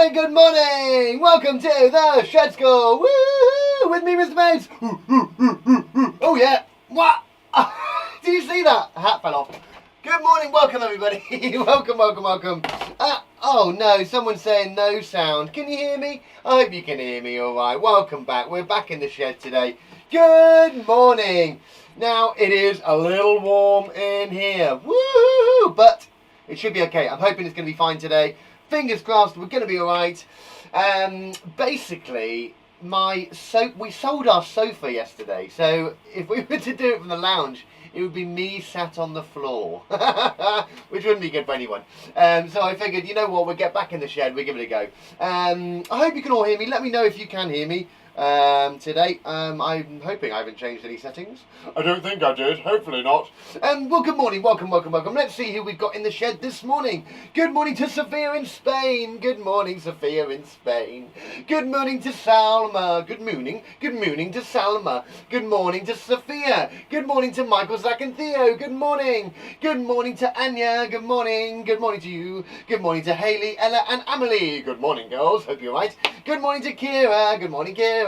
morning, good morning! Welcome to the Shed School! Woo! With me, Mr. Bates! Oh yeah! What? Did you see that? A hat fell off. Good morning, welcome everybody! welcome. Oh no, someone's saying no sound. Can you hear me? I hope you can hear me alright. Welcome back. We're back in the shed today. Good morning! Now, it is a little warm in here. Woo! But it should be okay. I'm hoping it's going to be fine today. Fingers crossed, we're going to be alright. Basically, we sold our sofa yesterday. So, if we were to do it from the lounge, it would be me sat on the floor. Which wouldn't be good for anyone. So I figured, you know what, we'll get back in the shed, we'll give it a go. I hope you can all hear me. Let me know if you can hear me. Today, I'm hoping I haven't changed any settings. I don't think I did, hopefully not. Well, good morning, welcome. Let's see who we've got in the shed this morning. Good morning to Sophia in Spain. Good morning, Sophia in Spain. Good morning to Salma. Good morning to Salma. Good morning to Sophia. Good morning to Michael, Zach and Theo. Good morning. Good morning to Anya. Good morning. Good morning to you. Good morning to Hayley, Ella and Amelie. Good morning, girls. Hope you're right. Good morning to Kira. Good morning, Kira.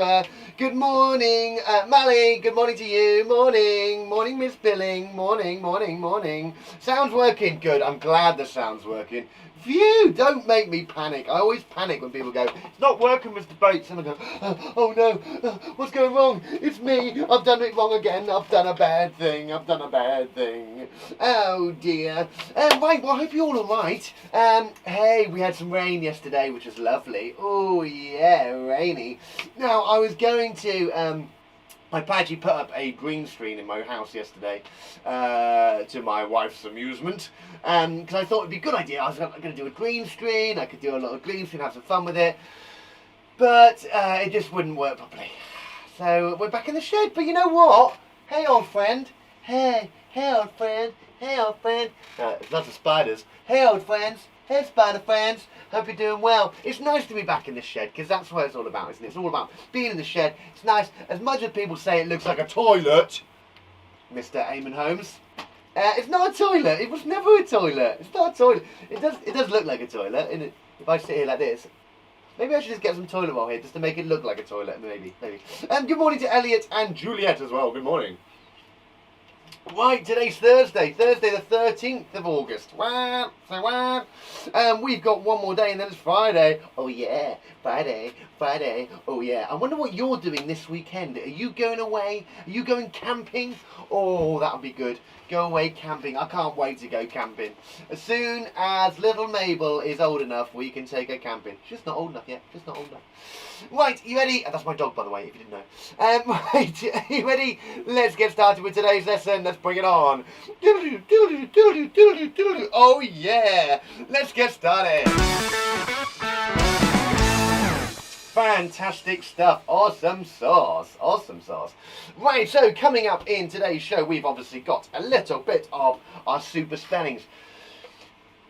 Good morning, Mally. Good morning to you. Morning, Miss Billing. Morning. Sound's working. Good. I'm glad the sound's working. Phew, don't make me panic. I always panic when people go, it's not working, Mr. Bates. And I go, oh no, what's going wrong? It's me. I've done it wrong again. I've done a bad thing. Oh dear. Right, well, I hope you're all alright. Hey, we had some rain yesterday, which was lovely. Oh yeah, rainy. Now, I was going to, I actually put up a green screen in my house yesterday to my wife's amusement because I thought it'd be a good idea. I was going to do a green screen. I could do a little green screen, have some fun with it, but it just wouldn't work properly. So we're back in the shed. But you know what? Hey, old friend. Hey, old friend. Lots of spiders. Hey, old friends. Hey, spider friends. Hope you're doing well. It's nice to be back in the shed because that's what it's all about, isn't it? It's all about being in the shed. It's nice. As much as people say it looks like a toilet, Mr. Eamon Holmes, it's not a toilet. It was never a toilet. It's not a toilet. It does look like a toilet. And if I sit here like this, maybe I should just get some toilet roll here just to make it look like a toilet. Maybe. Good morning to Elliot and Juliet as well. Good morning. Right, today's Thursday the 13th of August. We've got one more day and then it's Friday. Oh yeah, Friday. Oh yeah. I wonder what you're doing this weekend. Are you going away? Are you going camping? Oh, that'll be good. Go away camping. I can't wait to go camping. As soon as little Mabel is old enough, we can take her camping. She's not old enough yet. Right, you ready? That's my dog, by the way, if you didn't know. Right, are you ready? Let's get started with today's lesson. Let's bring it on. Oh yeah! Let's get started. Fantastic stuff. Awesome sauce. Right, so coming up in today's show, we've obviously got a little bit of our super spellings.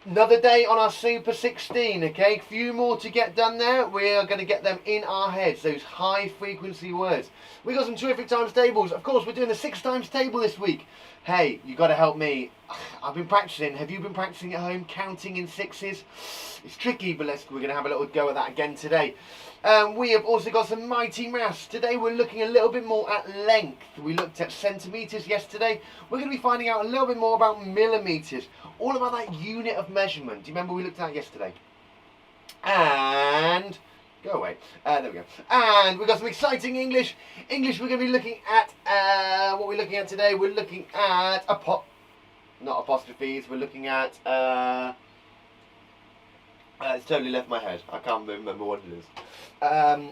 Another day on our Super 16, okay? Few more to get done there. We are going to get them in our heads, those high frequency words. We got some terrific times tables. Of course, we're doing the 6 times table this week. Hey, you got to help me. I've been practicing. Have you been practicing at home, counting in 6s? It's tricky, but we're going to have a little go at that again today. We have also got some mighty maths. Today we're looking a little bit more at length. We looked at centimetres yesterday. We're going to be finding out a little bit more about millimetres. All about that unit of measurement. Do you remember we looked at yesterday? And go away. There we go. And we've got some exciting English. We're going to be looking at what we're looking at today. We're looking at not apostrophes. We're looking at it's totally left my head. I can't remember what it is.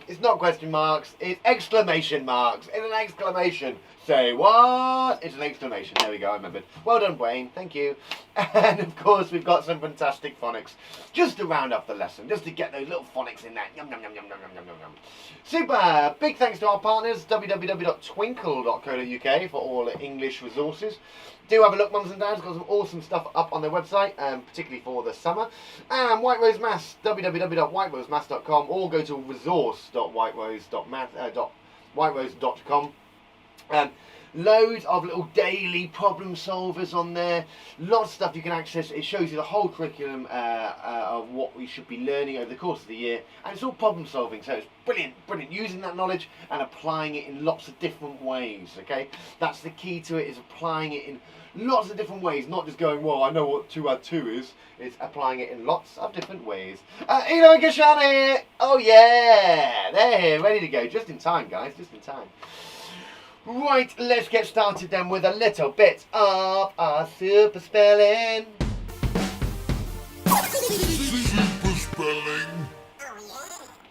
It's not question marks. It's exclamation marks. It's an exclamation. Say what? It's an exclamation. There we go. I remembered. Well done, Wayne. Thank you. And of course, we've got some fantastic phonics just to round up the lesson, just to get those little phonics in there. Yum yum yum yum yum yum yum yum. Super. Big thanks to our partners, www.twinkle.co.uk, for all the English resources. Do have a look, mums and dads. Got some awesome stuff up on their website, particularly for the summer. And Whiterose Maths, www.whiterosemaths.com, or go to resource.whiterose.com. Loads of little daily problem solvers on there. Lots of stuff you can access. It shows you the whole curriculum of what we should be learning over the course of the year. And it's all problem solving. So it's brilliant, brilliant. Using that knowledge and applying it in lots of different ways. Okay, that's the key to it, is applying it in lots of different ways. Not just going, well, I know what 2 add 2 is. It's applying it in lots of different ways. Eno and Kashan here. Oh yeah, they're here, ready to go. Just in time, guys, just in time. Right, let's get started then with a little bit of our super spelling. Super spelling.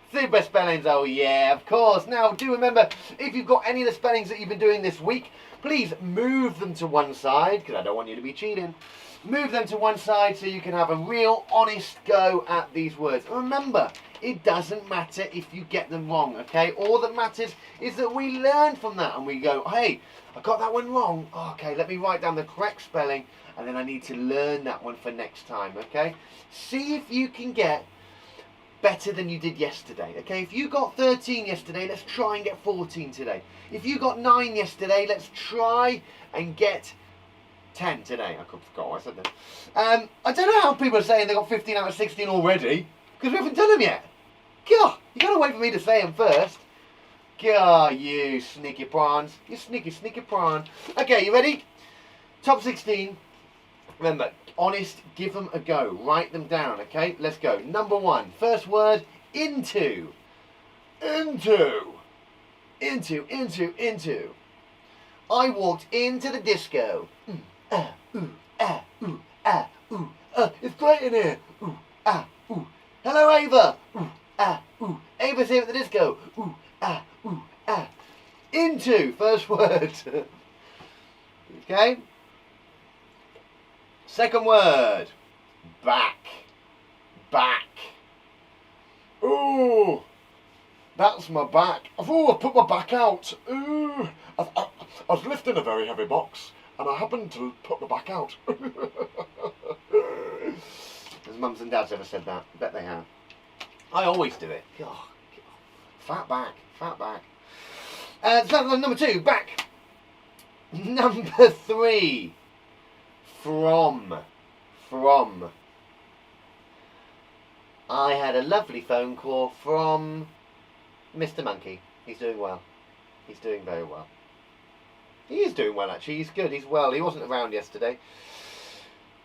Super spellings, oh yeah, of course. Now, do remember, if you've got any of the spellings that you've been doing this week, please move them to one side, because I don't want you to be cheating. Move them to one side so you can have a real honest go at these words. And remember, it doesn't matter if you get them wrong, okay? All that matters is that we learn from that and we go, hey, I got that one wrong. Okay, let me write down the correct spelling and then I need to learn that one for next time, okay? See if you can get better than you did yesterday, okay? If you got 13 yesterday, let's try and get 14 today. If you got 9 yesterday, let's try and get 10 today. I forgot what I said there. I don't know how people are saying they got 15 out of 16 already, because we haven't done them yet. God, you gotta wait for me to say them first. God, you sneaky prawns. You sneaky prawn. Okay, you ready? Top 16. Remember, honest, give them a go. Write them down, okay? Let's go. Number 1. First word, into. Into. I walked into the disco. It's great in here. Hello, Ava. Ava's here at the disco. Into, first word. Okay. Second word, back. Ooh, that's my back. Oh, I put my back out. Ooh, I was lifting a very heavy box and I happened to put my back out. Has mums and dads ever said that? I bet they have. I always do it. Oh, fat back. So number 2, back. Number 3, from. I had a lovely phone call from Mr. Monkey. He's doing well. He's doing very well. He is doing well, actually. He's good. He's well. He wasn't around yesterday.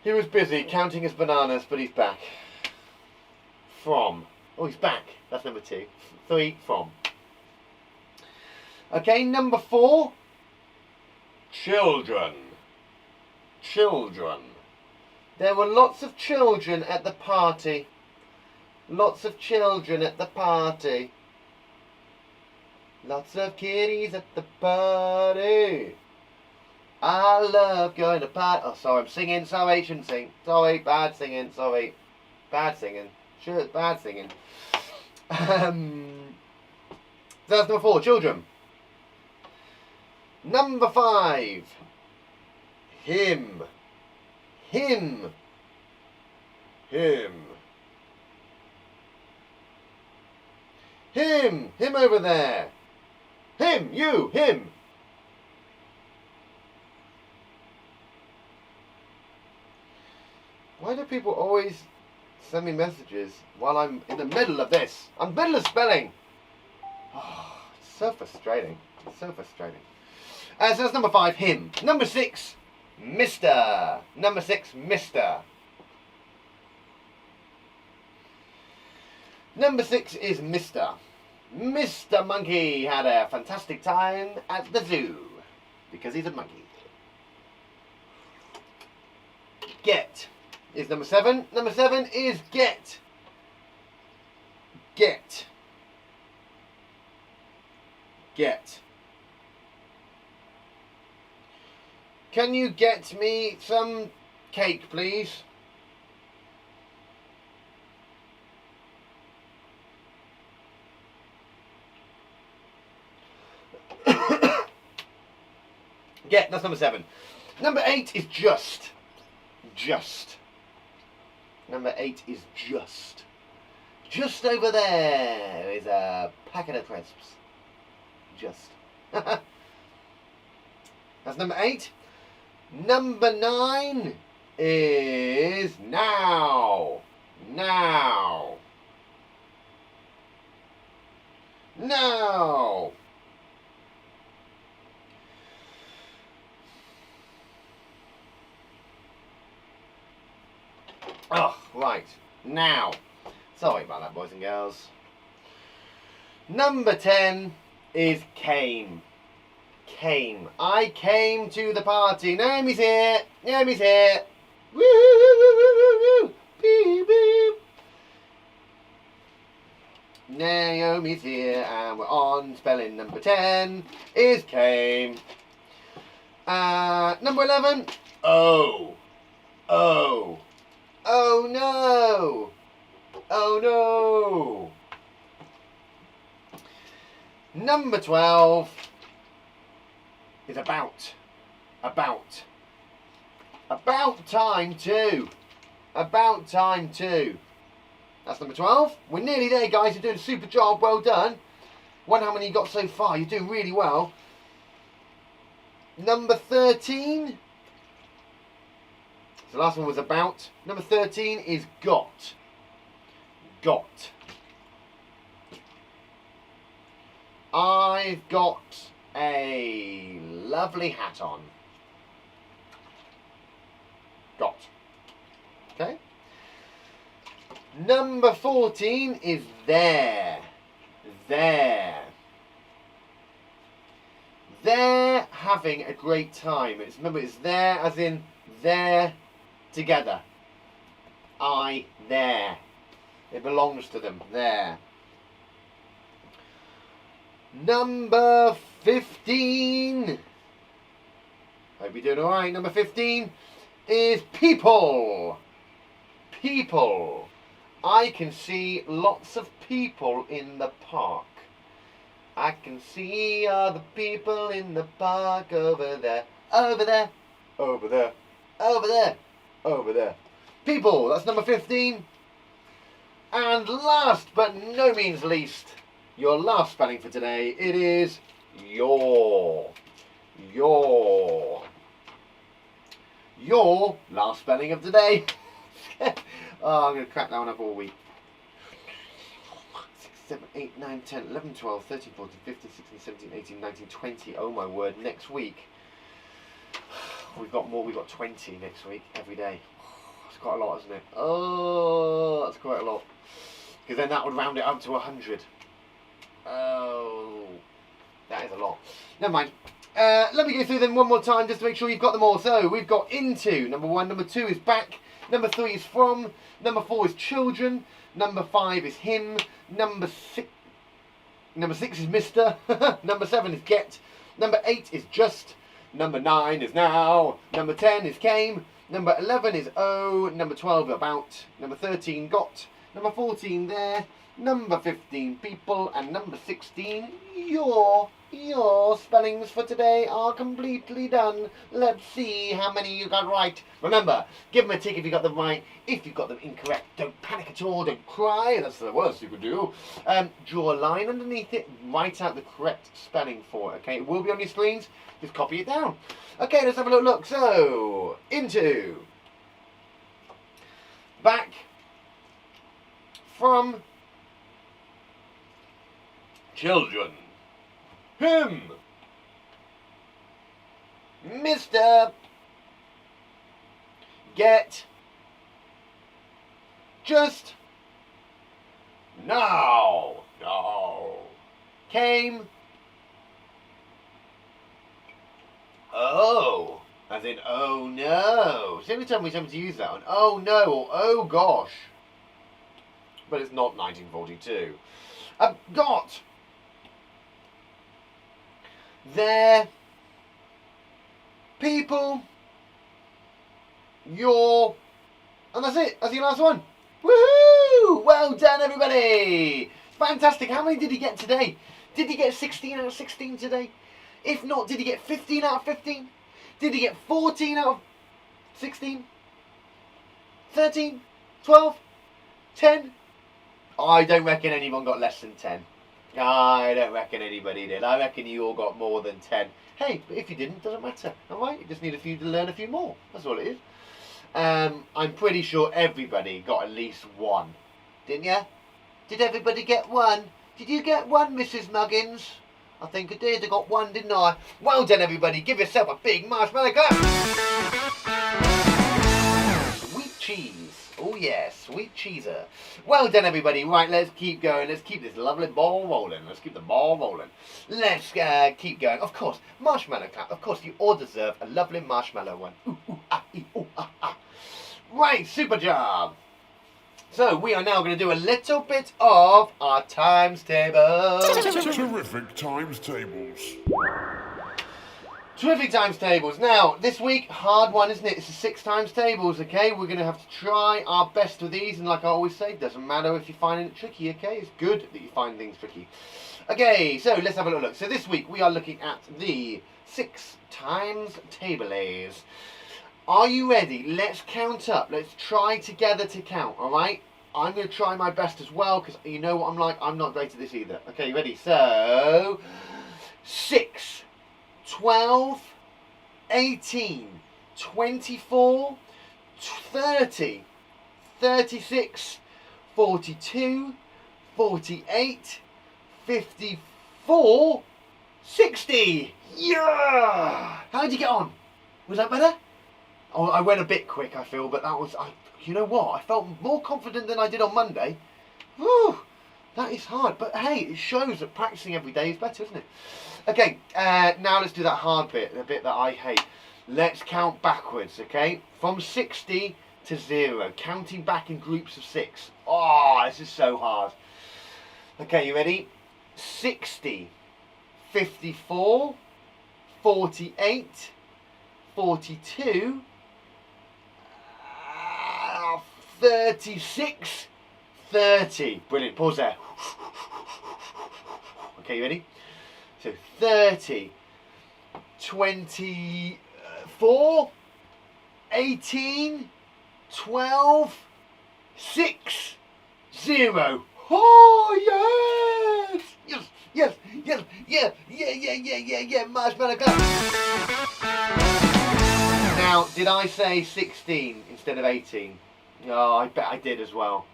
He was busy counting his bananas, but he's back. From. Oh, he's back. That's number 2. 3, from. Okay, number 4. Children. There were lots of children at the party. Lots of children at the party. Lots of kiddies at the party. I love going to party. Oh, sorry, I'm singing. Sorry, shouldn't sing. Sorry, bad singing. Sorry, bad singing. Sure, it's bad singing. That's number 4, children. Number 5, him. Him over there. Him, you, him. Why do people always send me messages while I'm in the middle of this? I'm middle of spelling. Oh, it's so frustrating. So that's number 5, him. Number 6, Mr. Number 6, Mr. Number 6 is Mr. Mr. Monkey had a fantastic time at the zoo because he's a monkey. Get is number 7. Number 7 is get. Get. Can you get me some cake, please? Get, that's number 7. Number 8 is just. Number 8 is just. Just over there is a packet of crisps. Just. That's number 8. Number 9 is now. Now. Now. Oh, right. Now. Sorry about that, boys and girls. Number 10 is came. Came. I came to the party. Naomi's here. Naomi's here. Woo, woo, woo, woo, woo, woo. Beep, beep. Naomi's here and we're on spelling. Number 10 is came. Number 11. Oh. Oh. Oh no. Oh no. Number 12 is about. About. About time too. About time too. That's number 12. We're nearly there, guys. You're doing a super job. Well done. Wonder how many you got so far. You're doing really well. Number 13. So the last one was about. Number 13 is got. Got. I've got a lovely hat on. Got. Okay. Number 14 is there. There. They're having a great time. Remember, it's there as in they're together. There. It belongs to them. There. Number 15. Hope you're doing alright. Number 15 is people. People. I can see lots of people in the park. I can see all the people in the park over there. Over there. Over there. Over there. Over there. People. That's number 15. And last but no means least, your last spelling for today, it is your. Your. Your last spelling of today. Oh, I'm going to crack that one up all week. 6, 7, 8, 9, 10, 11, 12, 13, 14, 15, 16, 17, 18, 19, 20. Oh my word, next week. We've got more, we've got 20 next week, every day. That's quite a lot, isn't it? Oh, that's quite a lot. Because then that would round it up to 100. Oh, that is a lot. Never mind. Let me go through them one more time just to make sure you've got them all. So, we've got into, number 1. Number 2 is back. Number 3 is from. Number 4 is children. Number 5 is him. Number 6 is Mr. Number 7 is get. Number 8 is just. Number 9 is now. Number 10 is came. Number 11 is oh. Number 12 about. Number 13 got. Number 14 there. Number 15 people. And number 16 your. Your spellings for today are completely done. Let's see how many you got right. Remember, give them a tick if you got them right. If you got them incorrect, don't panic at all. Don't cry. That's the worst you could do. Draw a line underneath it. Write out the correct spelling for it. Okay, it will be on your screens. Just copy it down. Okay, let's have a little look. So, into, back, from, children. Him. Mr. Get. Just. Now. No. Came. Oh. As in, oh no. So every time we attempt to use that one, oh no or oh gosh. But it's not 1942. Got. There, people, your, and that's it. That's your last one. Woohoo! Well done, everybody. Fantastic. How many did he get today? Did he get 16 out of 16 today? If not, did he get 15 out of 15? Did he get 14 out of 16? 13? 12? 10? I don't reckon anyone got less than 10. I don't reckon anybody did. I reckon you all got more than 10. Hey, but if you didn't, doesn't matter. Alright, you just need a few to learn a few more. That's all it is. I'm pretty sure everybody got at least 1. Didn't ya? Did everybody get 1? Did you get 1, Mrs. Muggins? I think I did. I got 1, didn't I? Well done, everybody. Give yourself a big marshmallow clap. Sweet cheese. Oh, yeah, sweet cheeser. Well done, everybody. Right, let's keep going. Let's keep this lovely ball rolling. Let's keep the ball rolling. Let's keep going. Of course, marshmallow clap. Of course, you all deserve a lovely marshmallow one. Ooh, ooh, ah, ee, ooh, ah, ah. Right, super job. So we are now going to do a little bit of our times table. Terrific times tables. Terrific times tables. Now, this week, hard one, isn't it? It's a 6 times tables, okay? We're going to have to try our best with these, and like I always say, doesn't matter if you're finding it tricky, okay? It's good that you find things tricky. Okay, so let's have a little look. So this week, we are looking at the 6 times tables. Are you ready? Let's count up. Let's try together to count, alright? I'm going to try my best as well, because you know what I'm like? I'm not great at this either. Okay, you ready? So, 6, 12, 18, 24, 30, 36, 42, 48, 54, 60. Yeah! How did you get on? Was that better? Oh, I went a bit quick, I feel, but that was... you know what? I felt more confident than I did on Monday. Whew, that is hard. But hey, it shows that practicing every day is better, isn't it? Okay, now let's do that hard bit, the bit that I hate. Let's count backwards, okay? From 60 to 0, counting back in groups of 6. Oh, this is so hard. Okay, you ready? 60, 54, 48, 42, 36, 30. Brilliant. Pause there. Okay, you ready? So 30, 24, 18, 12, 6, 0. Oh, yes! Yes, yes, yes, yeah, marshmallow clap. Now, did I say 16 instead of 18? Oh, I bet I did as well.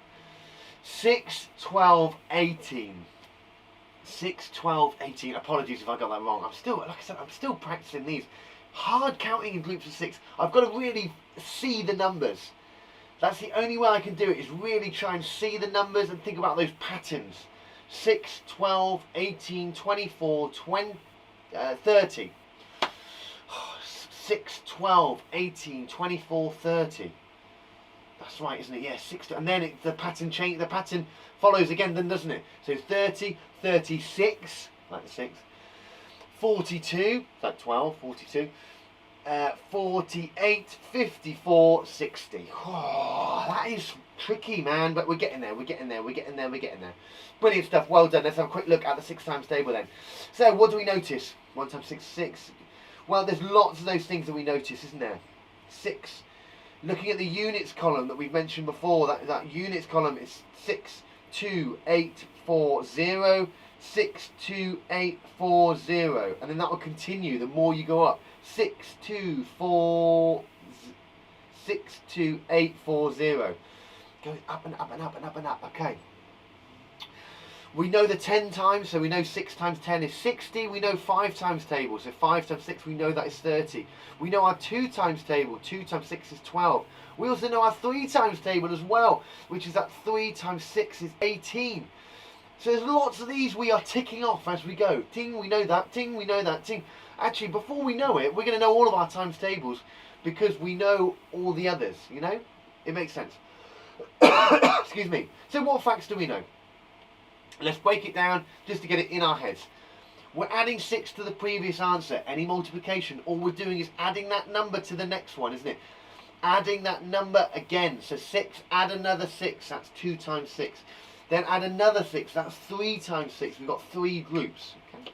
6, 12, 18. 6, 12, 18. Apologies if I got that wrong. I'm still, like I said, I'm still practicing these. Hard counting in groups of 6. I've got to really see the numbers. That's the only way I can do it, is really try and see the numbers and think about those patterns. 6, 12, 18, 24, 20, 30. 6, 12, 18, 24, 30. That's right, isn't it? Yeah, 6, and then the pattern change. The pattern follows again, then, doesn't it? So 30, 36, like the 6. 42, like 12, 42. 48, 54, 60. Oh, that is tricky, man, but we're getting there. We're getting there. We're getting there. We're getting there. Brilliant stuff. Well done. Let's have a quick look at the 6 times table then. So, what do we notice? 1 times 6, 6. Well, there's lots of those things that we notice, isn't there? 6. Looking at the units column that we've mentioned before, that units column is 6, 2, 8, 4, 0, 6, 2, 8, 4, 0. And then that will continue the more you go up. 6, 2, 4, 6, 2, 8, 4, 0. Going up and up and up and up and up. Okay. We know the 10 times, so we know 6 times 10 is 60. We know 5 times table, so 5 times 6, we know that is 30. We know our 2 times table, 2 times 6 is 12. We also know our 3 times table as well, which is that 3 times 6 is 18. So there's lots of these we are ticking off as we go. Ting, we know that. Ting, we know that. Ting. Actually, before we know it, we're going to know all of our times tables because we know all the others, you know? It makes sense. Excuse me. So what facts do we know? Let's break it down just to get it in our heads. We're adding 6 to the previous answer. Any multiplication, all we're doing is adding that number to the next one, isn't it? Adding that number again. So 6, add another 6. That's 2 times 6. Then add another 6. That's 3 times 6. We've got 3 groups. Okay.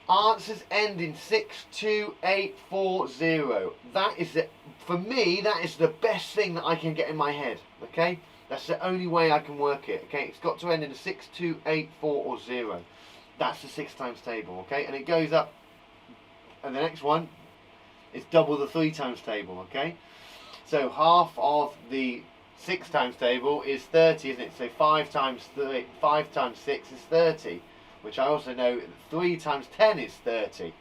Answers end in 6, 2, 8, 4, 0. That is it. For me, that is the best thing that I can get in my head. Okay? That's the only way I can work it, okay? It's got to end in a 6, 2, 8, 4 or 0. That's the 6 times table, okay? And it goes up, and the next one is double the 3 times table, okay? So half of the 6 times table is 30, isn't it? So 5 times 6 is 30, which I also know 3 times 10 is 30.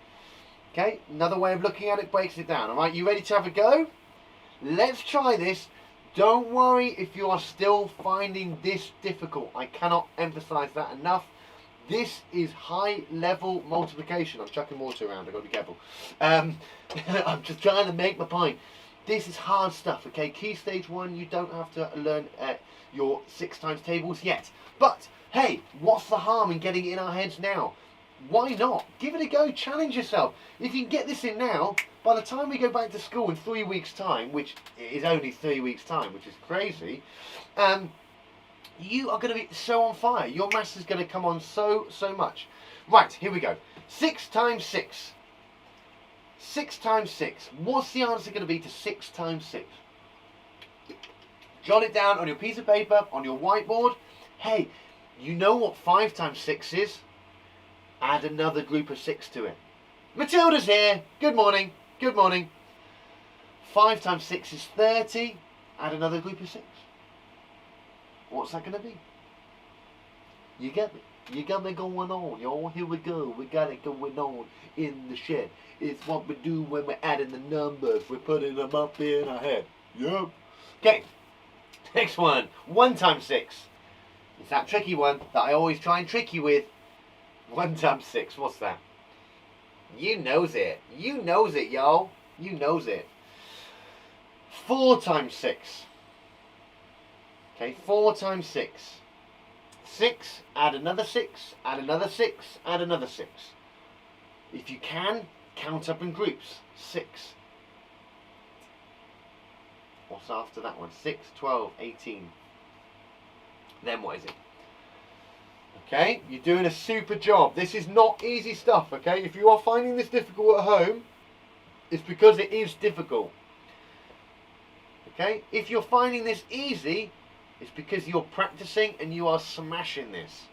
Okay, another way of looking at it breaks it down. Alright, you ready to have a go? Let's try this. Don't worry if you are still finding this difficult. I cannot emphasize that enough. This is high level multiplication. I'm chucking water around, I've got to be careful. I'm just trying to make my point. This is hard stuff, okay? Key stage 1, you don't have to learn your 6 times tables yet. But, hey, what's the harm in getting it in our heads now? Why not? Give it a go, challenge yourself. If you can get this in now, by the time we go back to school in 3 weeks' time, which is only 3 weeks' time, which is crazy, you are going to be so on fire. Your maths is going to come on so much. Right, here we go. 6 times 6. 6 times 6. What's the answer going to be to 6 times 6? Jot it down on your piece of paper, on your whiteboard. Hey, you know what 5 times 6 is? Add another group of 6 to it. Matilda's here. Good morning. Good morning. 5 times 6 is 30. Add another group of 6. What's that going to be? You get me? You got me going on, y'all. Here we go. We got it going on in the shed. It's what we do when we're adding the numbers. We're putting them up in our head. Yep. Okay. Next one. 1 times 6. It's that tricky one that I always try and trick you with. 1 times 6. What's that? You knows it. You knows it, y'all. You knows it. 4 times 6. Okay, 4 times 6. 6, add another 6, add another 6, add another 6. If you can, count up in groups. 6. What's after that one? 6, 12, 18. Then what is it? Okay, you're doing a super job. This is not easy stuff, okay? If you are finding this difficult at home, it's because it is difficult. Okay, if you're finding this easy, it's because you're practicing and you are smashing this.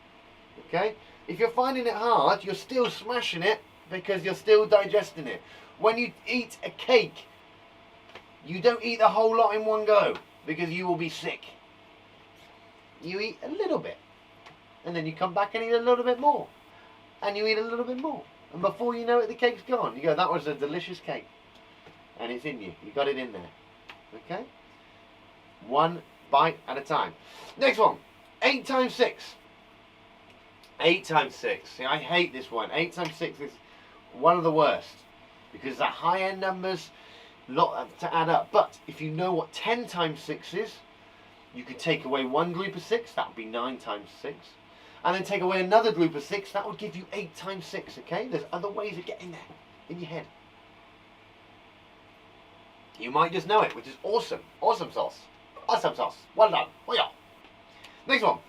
Okay? If you're finding it hard, you're still smashing it because you're still digesting it. When you eat a cake, you don't eat the whole lot in one go because you will be sick. You eat a little bit. And then you come back and eat a little bit more. And you eat a little bit more. And before you know it, the cake's gone. You go, that was a delicious cake. And it's in you. You got it in there. Okay? 1 bite at a time. Next one. 8 times 6. 8 times 6. See, I hate this one. 8 times 6 is one of the worst. Because the high end numbers, lot to add up. But if you know what 10 times 6 is, you could take away one group of 6. That would be 9 times 6. And then take away another group of 6. That would give you 8 times 6. Okay? There's other ways of getting there in your head. You might just know it, which is awesome. Awesome sauce. Awesome sauce. Well done. Well done. Next one.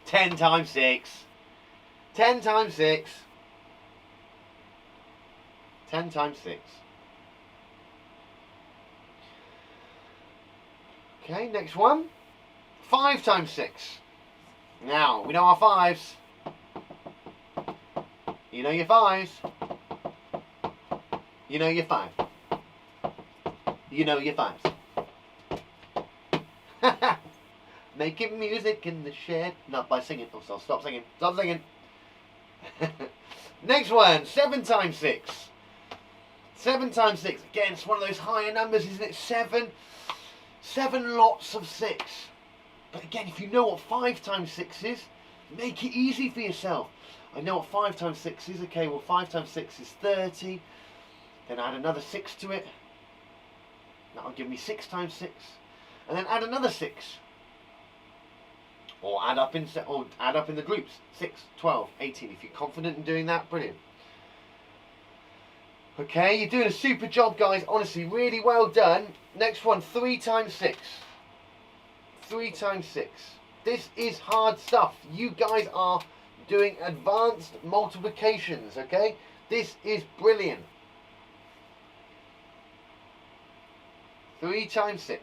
10 times 6. 10 times 6. 10 times 6. Okay, next one. 5 times 6. Now, we know our 5s. You know your 5s. You know your 5. You know your 5s. Making music in the shed. Not by singing. Oh, so stop singing. Stop singing. Next one. 7 times 6. 7 times 6. Again, it's one of those higher numbers, isn't it? 7. 7 lots of 6. But again, if you know what 5 times 6 is, make it easy for yourself. I know what 5 times 6 is. Okay, well 5 times 6 is 30. Then add another 6 to it. That'll give me 6 times 6. And then add another 6. Or add up in the groups. 6, 12, 18. If you're confident in doing that, brilliant. Okay, you're doing a super job, guys. Honestly, really well done. Next one, 3 times 6. 3 times 6. This is hard stuff. You guys are doing advanced multiplications, okay? This is brilliant. 3 times 6.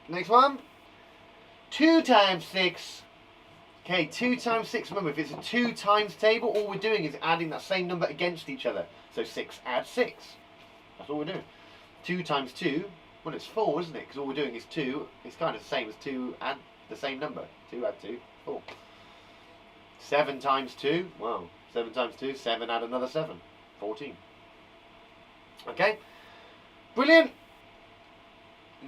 Next one. 2 times 6. Okay, 2 times 6. Remember, if it's a 2 times table, all we're doing is adding that same number against each other. So 6 adds 6. That's all we're doing. 2 times 2, well, it's 4, isn't it? Because all we're doing is 2. It's kind of the same as 2 add the same number. 2 add 2, 4. 7 times 2, wow. 7 times 2, 7 add another 7. 14. Okay? Brilliant.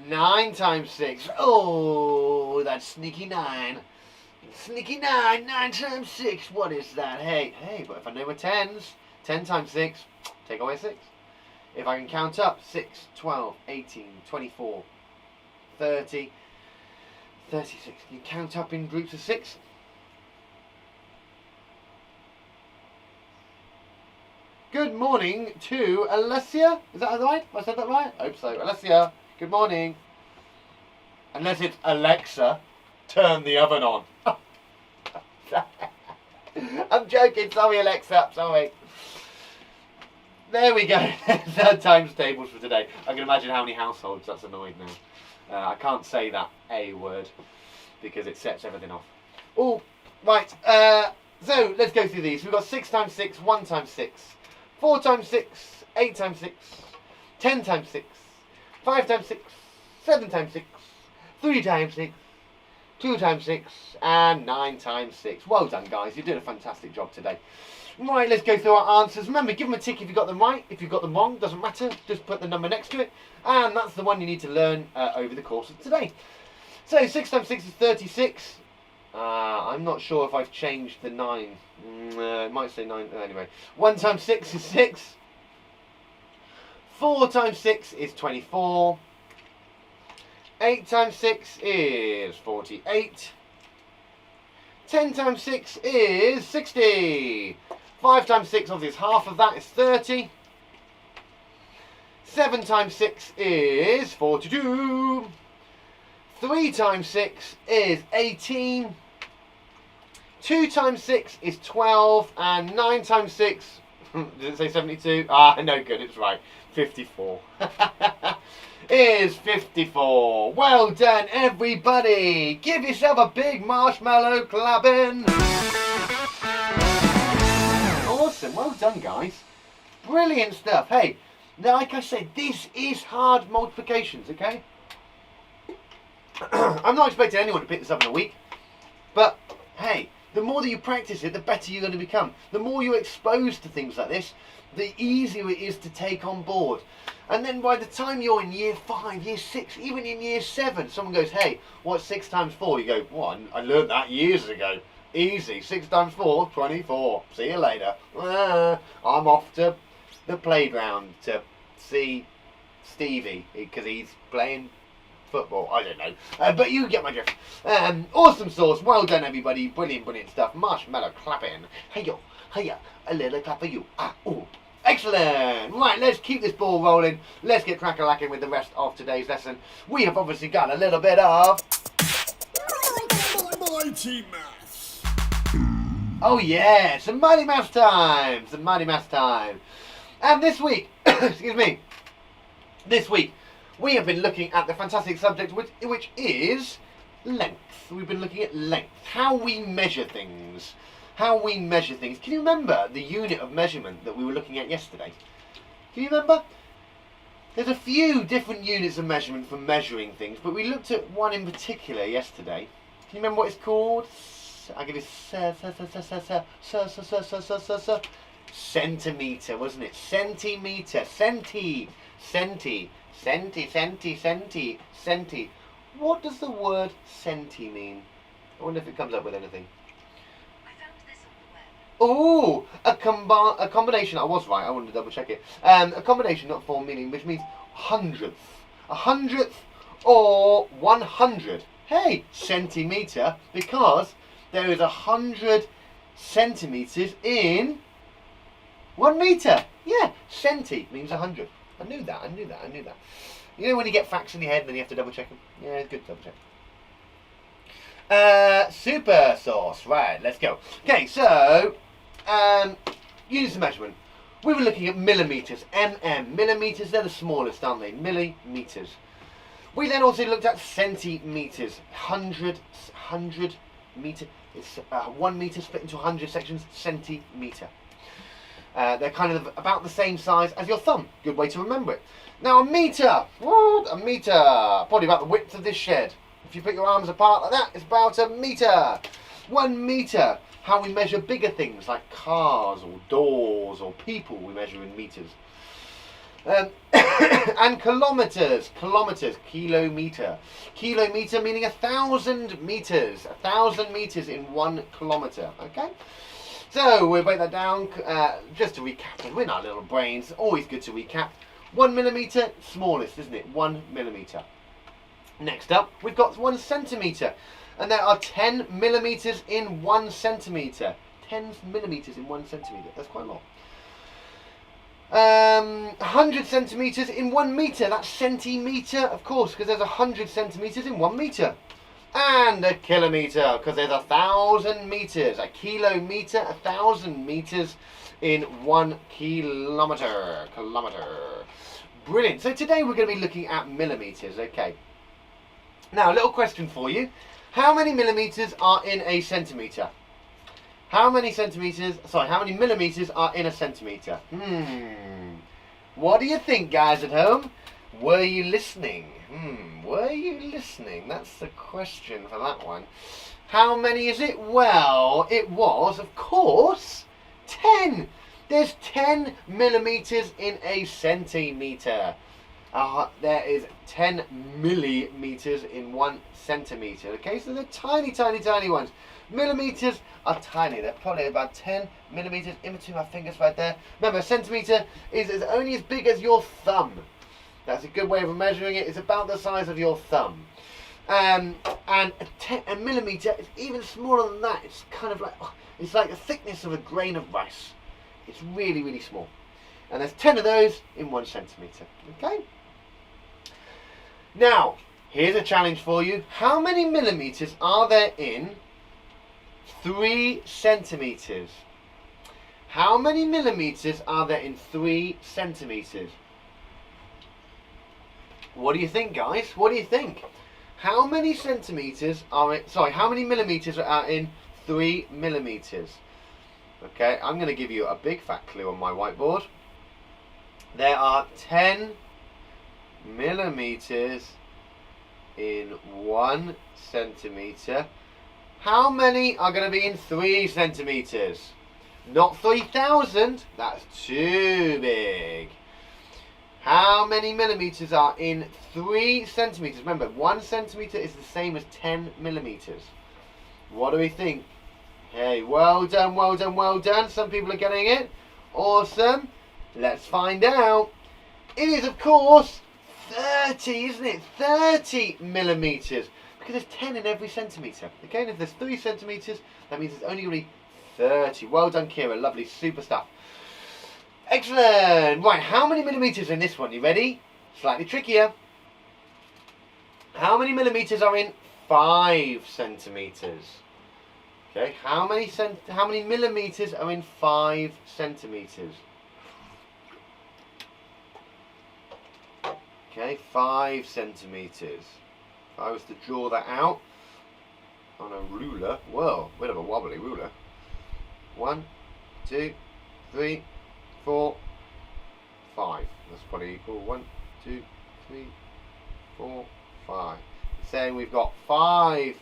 9 times 6. Oh, that's sneaky 9. Sneaky 9. 9 times 6. What is that? Hey, but if I know my 10s, 10 times 6, take away 6. If I can count up, 6, 12, 18, 24, 30, 36. Can you count up in groups of 6? Good morning to Alessia. Is that right? Have I said that right? I hope so. Alessia, good morning. Unless it's Alexa, turn the oven on. I'm joking. Sorry, Alexa. Sorry. There we go. That's our times tables for today. I can imagine how many households that's annoyed now. I can't say that A word because it sets everything off. Oh, right. So let's go through these. We've got 6 times 6, 1 times 6. 4 times 6, 8 times 6, 10 times 6, 5 times 6, 7 times 6, 3 times 6, 2 times 6, and 9 times 6. Well done, guys. You're doing a fantastic job today. Right, let's go through our answers. Remember, give them a tick if you got them right. If you've got them wrong, doesn't matter. Just put the number next to it. And that's the one you need to learn over the course of today. So, 6 times 6 is 36. I'm not sure if I've changed the 9. It might say 9. Anyway, 1 times 6 is 6. 4 times 6 is 24. 8 times 6 is 48. 10 times 6 is 60. 5 times 6, obviously, is half of that, is 30. 7 times 6 is 42. 3 times 6 is 18. 2 times 6 is 12. And 9 times 6, did it say 72? No good, it's right. 54. Is 54. Well done, everybody. Give yourself a big marshmallow clapping. Awesome. Well done, guys. Brilliant stuff. Hey, like I said, this is hard multiplications, okay? I'm not expecting anyone to pick this up in a week, but hey, the more that you practice it, the better you're going to become. The more you're exposed to things like this, the easier it is to take on board. And then by the time you're in year 5, year 6, even in year 7, someone goes, hey, what's 6 times 4? You go, what? I learned that years ago. Easy. 6 times 4, 24. See you later. I'm off to the playground to see Stevie because he's playing football. I don't know. But you get my drift. Awesome sauce. Well done, everybody. Brilliant, brilliant stuff. Marshmallow clapping. Hey, yo. Hey, a little clap for you. Ooh. Excellent. Right, let's keep this ball rolling. Let's get crack-a-lacking with the rest of today's lesson. We have obviously got a little bit of Mighty Maths. oh yeah, some mighty maths time. Some mighty maths time. And this week, excuse me, this week we have been looking at the fantastic subject which is length. We've been looking at length, how we measure things. How we measure things. Can you remember the unit of measurement that we were looking at yesterday? Can you remember? There's a few different units of measurement for measuring things, but we looked at one in particular yesterday. Can you remember what it's called? I'll give you centimetre, wasn't it? Centimetre, centi. What does the word centi mean? I wonder if it comes up with anything. Oh, a combination. I was right. I wanted to double check it. A combination, not form, meaning which means hundredth, a hundredth, or 100. Hey, centimetre, because there is 100 centimetres in 1 metre. Yeah, centi means 100. I knew that. You know when you get facts in your head and then you have to double check them? Yeah, it's good to double check. Super sauce. Right, let's go. Okay, so units of measurement. We were looking at millimetres. Millimetres, they're the smallest, aren't they? Millimetres. We then also looked at centimetres. 100 metre. It's 1 metre split into 100 sections. Centimetre. They're kind of about the same size as your thumb. Good way to remember it. Now a metre. What? A metre. Probably about the width of this shed. If you put your arms apart like that, it's about a metre. 1 metre. How we measure bigger things like cars or doors or people, we measure in metres. And kilometres, kilometre. Kilometre meaning 1,000 metres. 1,000 metres in 1 kilometre. Okay? So we'll break that down just to recap. We're in our little brains. Always good to recap. 1 millimetre, smallest, isn't it? 1 millimetre. Next up, we've got 1 centimetre. And there are 10 millimetres in 1 centimetre. 10 millimetres in 1 centimetre. That's quite a lot. 100 centimetres in 1 metre. That's centimetre, of course, because there's 100 centimetres in 1 metre. And a kilometre, because there's 1,000 metres. A kilometre, 1,000 metres in 1 kilometre. Brilliant. So today we're going to be looking at millimetres. Okay. Now, a little question for you. How many millimetres are in a centimetre? How many millimetres are in a centimetre? What do you think, guys at home? Were you listening? Were you listening? That's the question for that one. How many is it? Well, it was, of course, 10. There's 10 millimetres in a centimetre. There is 10 millimetres in 1 centimetre. Okay, so they're tiny, tiny, tiny ones. Millimetres are tiny. They're probably about 10 millimetres in between my fingers right there. Remember, a centimetre is only as big as your thumb. That's a good way of measuring it. It's about the size of your thumb. And a millimetre is even smaller than that. It's kind of like, it's like the thickness of a grain of rice. It's really, really small. And there's 10 of those in 1 centimetre. Okay? Now, here's a challenge for you. How many millimetres are there in 3 centimetres? How many millimetres are there in 3 centimetres? What do you think, guys? What do you think? How many millimetres are in 3 millimetres? Okay, I'm going to give you a big fat clue on my whiteboard. There are 10 millimetres in 1 centimetre. How many are going to be in 3 centimetres? Not 3,000, that's too big. How many millimetres are in 3 centimetres? Remember, 1 centimetre is the same as 10 millimetres. What do we think? Hey, well done, well done, well done. Some people are getting it. Awesome. Let's find out. It is, of course, 30, isn't it? 30 millimetres. Because there's 10 in every centimetre. Okay, and if there's 3 centimetres, that means it's only going to be 30. Well done, Kira. Lovely, super stuff. Excellent. Right, how many millimetres in this one? You ready? Slightly trickier. How many millimetres are in 5 centimetres? Okay, how many millimetres are in 5 centimetres? Okay, 5 centimetres. If I was to draw that out on a ruler, whoa, bit of a wobbly ruler. 1, 2, 3, 4, 5. That's probably equal 1, 2, 3, 4, 5. It's saying we've got 5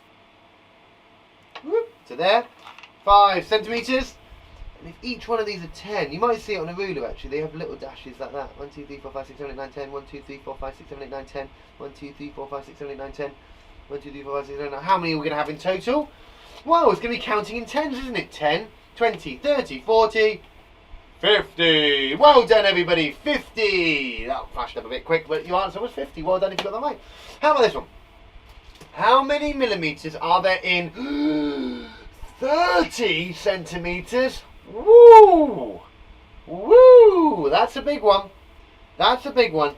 to there, 5 centimetres. And if each one of these are 10, you might see it on a ruler actually. They have little dashes like that. 1, 2, 3, 4, 5, 6, 7, 8, 9, 10. 1, 2, 3, 4, 5, 6, 7, 8, 9, 10. 1, 2, 3, 4, 5, 6, 7, 8, 9, 10. 1, 2, 3, 4, 5, 6, 7, 8, 9. How many are we going to have in total? Well, it's going to be counting in tens, isn't it? 10, 20, 30, 40, 50. Well done, everybody. 50. That flashed up a bit quick, but your answer was 50. Well done if you got that right. How about this one? How many millimetres are there in 30 centimetres? Woo! Woo! That's a big one. That's a big one.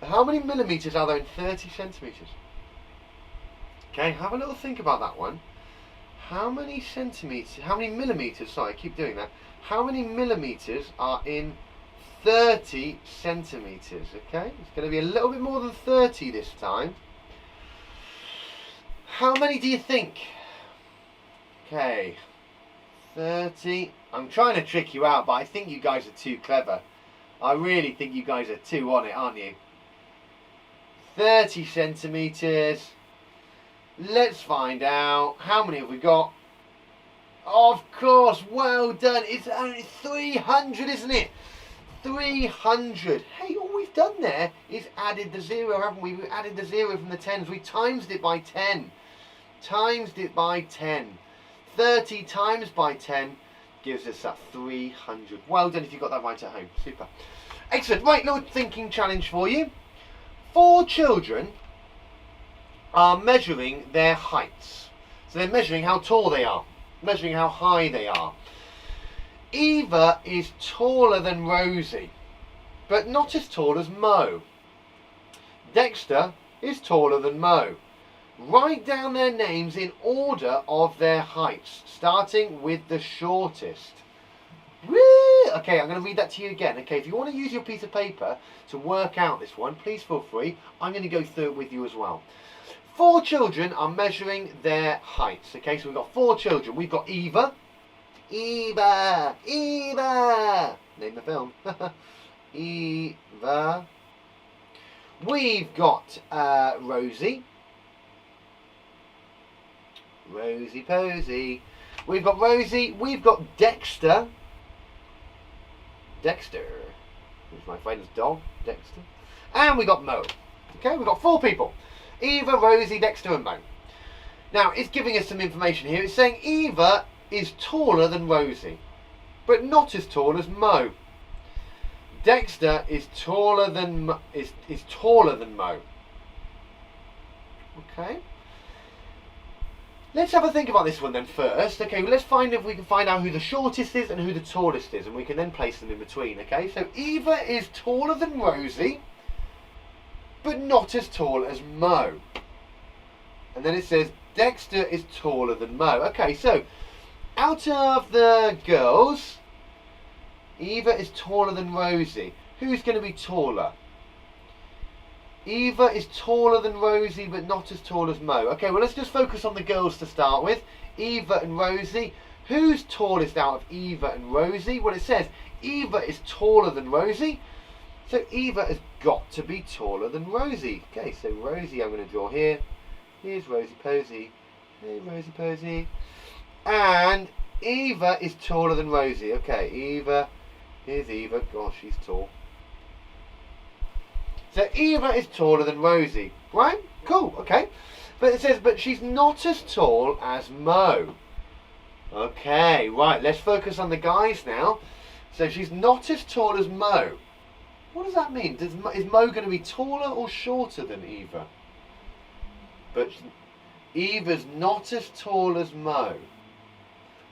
How many millimetres are there in 30 centimetres? Okay, have a little think about that one. How many millimetres, sorry, I keep doing that. How many millimetres are in 30 centimetres, okay? It's going to be a little bit more than 30 this time. How many do you think? Okay, 30. I'm trying to trick you out, but I think you guys are too clever. I really think you guys are too on it, aren't you? 30 centimetres. Let's find out. How many have we got? Of course, well done. It's only 300, isn't it? 300. Hey, all we've done there is added the 0, haven't we? We added the 0 from the 10s. We times it by 10. Timesed it by 10. 30 times by 10 gives us that 300. Well done if you got that right at home. Super. Excellent. Right, little thinking challenge for you. 4 children are measuring their heights. So they're measuring how tall they are, measuring how high they are. Eva is taller than Rosie, but not as tall as Mo. Dexter is taller than Mo. Write down their names in order of their heights, starting with the shortest. Woo! Okay, I'm going to read that to you again. Okay, if you want to use your piece of paper to work out this one, please feel free. I'm going to go through it with you as well. 4 children are measuring their heights. Okay, so we've got 4 children. We've got Eva. Eva! Eva! Name the film. Eva. We've got Rosie. Rosie Posy. We've got Rosie. We've got Dexter. Dexter. Who's my friend's dog? Dexter. And we got Mo. Okay, we've got 4 people. Eva, Rosie, Dexter and Mo. Now, it's giving us some information here. It's saying Eva is taller than Rosie, but not as tall as Mo. Dexter is taller than Mo. Okay. Let's have a think about this one then first. Okay, well, let's find if we can find out who the shortest is and who the tallest is, and we can then place them in between. Okay, so Eva is taller than Rosie, but not as tall as Mo. And then it says Dexter is taller than Mo. Okay, so out of the girls, Eva is taller than Rosie. Who's going to be taller? Eva is taller than Rosie, but not as tall as Mo. Okay, well, let's just focus on the girls to start with. Eva and Rosie. Who's tallest out of Eva and Rosie? Well, it says Eva is taller than Rosie. So Eva has got to be taller than Rosie. Okay, so Rosie I'm going to draw here. Here's Rosie Posy. Hey, Rosie Posy. And Eva is taller than Rosie. Okay, Eva. Here's Eva. Gosh, she's tall. So Eva is taller than Rosie. Right? Cool, okay. But it says, but she's not as tall as Mo. Okay, right, let's focus on the guys now. So she's not as tall as Mo. What does that mean? Is Mo going to be taller or shorter than Eva? But Eva's not as tall as Mo.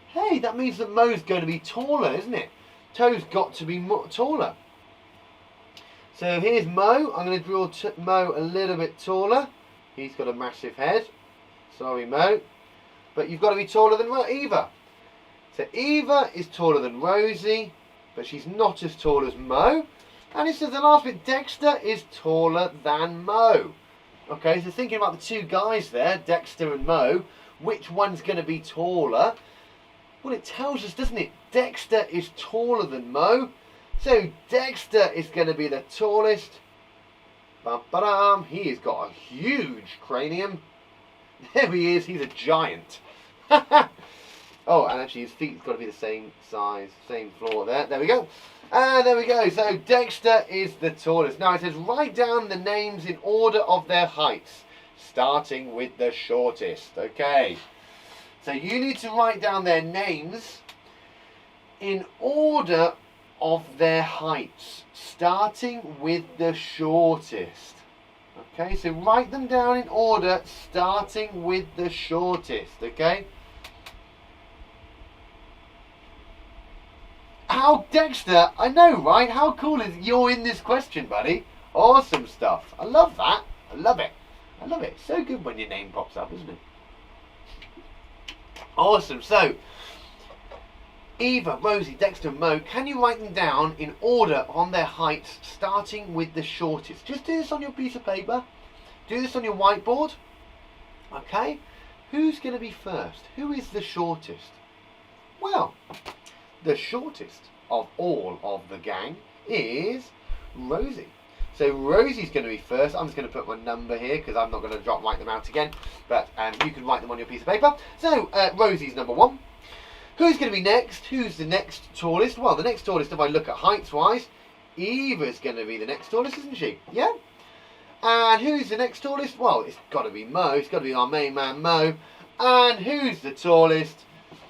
Hey, that means that Mo's going to be taller, isn't it? Toe's got to be taller. So here's Mo. I'm going to draw Mo a little bit taller. He's got a massive head. Sorry, Mo. But you've got to be taller than Eva. So Eva is taller than Rosie, but she's not as tall as Mo. And it says the last bit, Dexter is taller than Mo. Okay, so thinking about the 2 guys there, Dexter and Mo, which one's going to be taller? Well, it tells us, doesn't it? Dexter is taller than Mo. So Dexter is going to be the tallest. Ba-ba-dum. He has got a huge cranium. There he is. He's a giant. Oh, and actually his feet's got to be the same size, same floor there. There we go. There we go. So Dexter is the tallest. Now it says write down the names in order of their heights, starting with the shortest. Okay. So you need to write down their names in order of their heights, starting with the shortest. Okay, so write them down in order, starting with the shortest. Okay. How, Dexter? I know, right? How cool is it you're in this question, buddy? Awesome stuff. I love that. I love it. I love it. So good when your name pops up, isn't it? Awesome. So, Eva, Rosie, Dexter, and Mo, can you write them down in order on their heights, starting with the shortest? Just do this on your piece of paper. Do this on your whiteboard. Okay? Who's going to be first? Who is the shortest? Well, the shortest of all of the gang is Rosie. So Rosie's going to be first. I'm just going to put my number here because I'm not going to write them out again. But you can write them on your piece of paper. So Rosie's number 1. Who's going to be next? Who's the next tallest? Well, the next tallest, if I look at heights-wise, Eva's going to be the next tallest, isn't she? Yeah? And who's the next tallest? Well, it's got to be Mo. It's got to be our main man, Mo. And who's the tallest?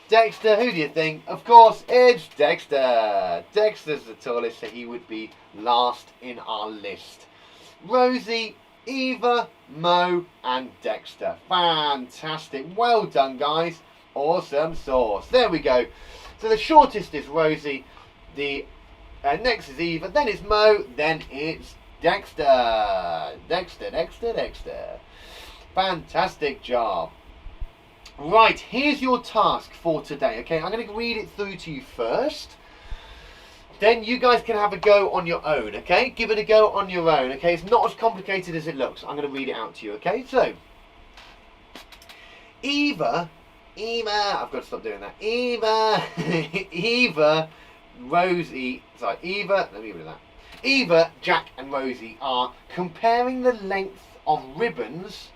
Dexter. Who do you think? Of course, it's Dexter. Dexter's the tallest, so he would be last in our list. Rosie, Eva, Mo, and Dexter. Fantastic. Well done, guys. Awesome sauce. There we go. So the shortest is Rosie. The next is Eva. Then it's Mo. Then it's Dexter. Dexter. Fantastic job. Right, here's your task for today. Okay, I'm going to read it through to you first. Then you guys can have a go on your own. Okay, give it a go on your own. Okay, it's not as complicated as it looks. I'm going to read it out to you. Okay, so Eva, I've got to stop doing that. Eva, Rosie, let me read that. Eva, Jack and Rosie are comparing the length of ribbons.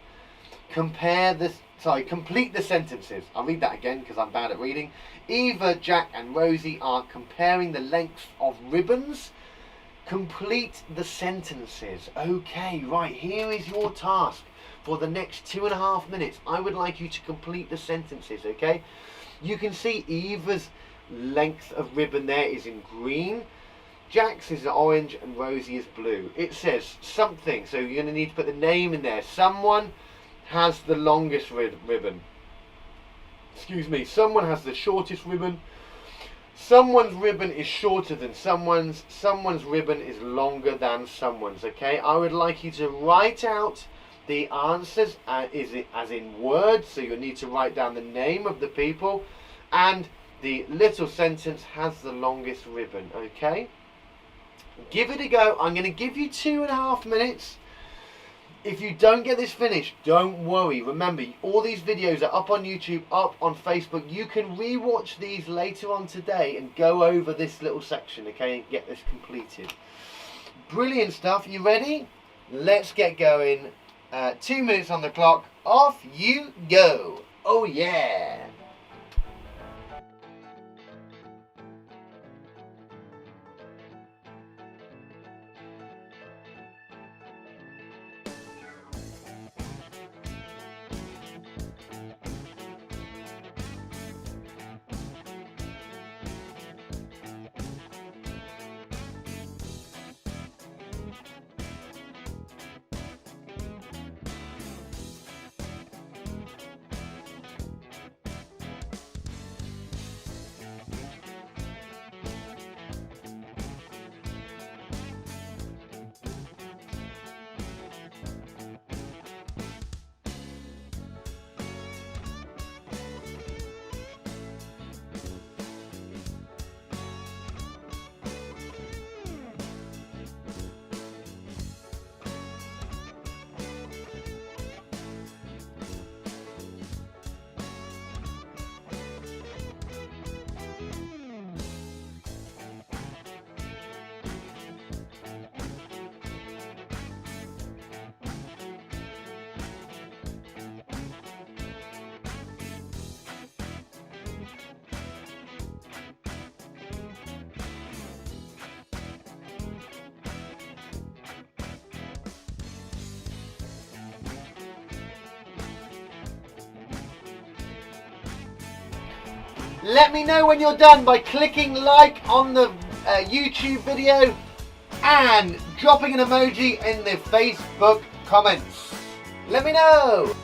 Complete the sentences. I'll read that again because I'm bad at reading. Eva, Jack and Rosie are comparing the length of ribbons. Complete the sentences. Okay, right, here is your task. For the next 2.5 minutes, I would like you to complete the sentences, okay? You can see Eva's length of ribbon there is in green. Jack's is orange and Rosie is blue. It says something, so you're going to need to put the name in there. Someone has the longest ribbon. Excuse me, someone has the shortest ribbon. Someone's ribbon is shorter than someone's. Someone's ribbon is longer than someone's, okay? I would like you to write out the answers as in words, so you'll need to write down the name of the people, and the little sentence has the longest ribbon, okay? Give it a go. I'm going to give you 2.5 minutes. If you don't get this finished, don't worry. Remember, all these videos are up on YouTube, up on Facebook. You can re-watch these later on today and go over this little section, okay, and get this completed. Brilliant stuff. You ready? Let's get going. 2 minutes on the clock. Off you go. Oh yeah. Let me know when you're done by clicking like on the YouTube video and dropping an emoji in the Facebook comments. Let me know.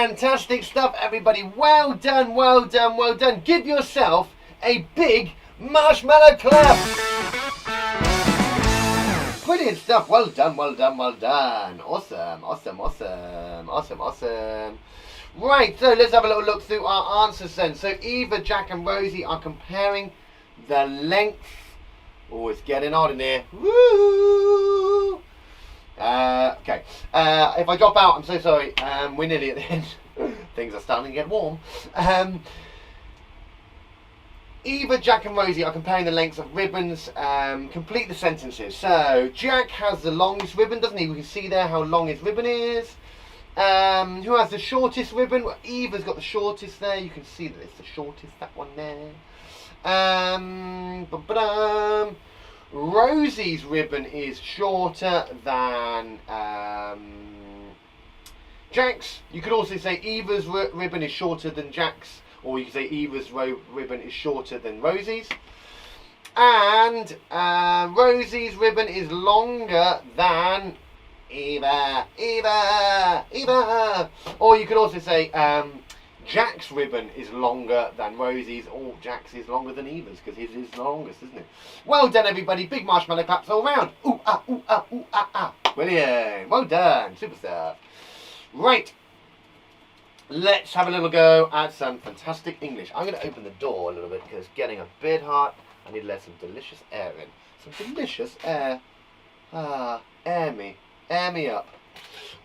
Fantastic stuff, everybody. Well done, well done, well done. Give yourself a big marshmallow clap. Brilliant stuff. Well done, well done, well done. Awesome, awesome, awesome, awesome, awesome. Right, so let's have a little look through our answers then. So Eva, Jack and Rosie are comparing the length. Oh, it's getting hot in here. Woo! Okay. If I drop out, I'm so sorry. We're nearly at the end. Things are starting to get warm. Eva, Jack and Rosie are comparing the lengths of ribbons. Complete the sentences. So, Jack has the longest ribbon, doesn't he? We can see there how long his ribbon is. Who has the shortest ribbon? Well, Eva's got the shortest there. You can see that it's the shortest, that one there. Rosie's ribbon is shorter than Jack's. You could also say Eva's ribbon is shorter than Jack's, or you could say Eva's ribbon is shorter than Rosie's. And Rosie's ribbon is longer than Eva. Or you could also say Jack's ribbon is longer than Rosie's, or Jack's is longer than Eva's, because his is the longest, isn't it? Well done, everybody. Big marshmallow claps all round. Ooh, ah, ooh, ah, ooh, ah, ah. Brilliant. Well done. Super stuff. Right. Let's have a little go at some fantastic English. I'm going to open the door a little bit, because it's getting a bit hot. I need to let some delicious air in. Some delicious air. Ah, air me. Air me up.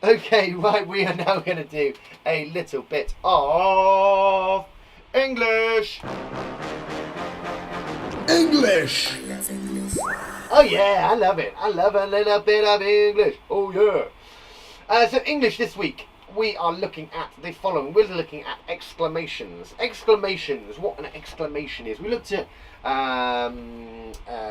Okay, right, we are now going to do a little bit of English. English! Oh yeah, I love it. I love a little bit of English. Oh yeah. So English this week, we are looking at the following. We're looking at exclamations. Exclamations, what an exclamation is. We looked at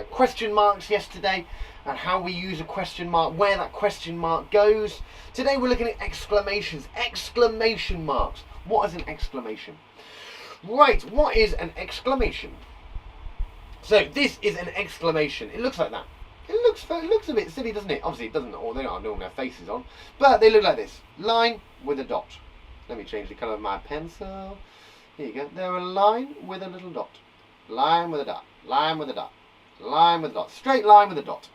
question marks yesterday, and how we use a question mark, where that question mark goes. Today we're looking at exclamations, exclamation marks. What is an exclamation? Right, what is an exclamation? So this is an exclamation. It looks like that. It looks a bit silly, doesn't it? Obviously it doesn't, or they don't normally have faces on, but they look like this. Line with a dot. Let me change the colour of my pencil. Here you go. They're a line with a little dot. Line with a dot. Line with a dot. Line with a dot. Straight line with a dot.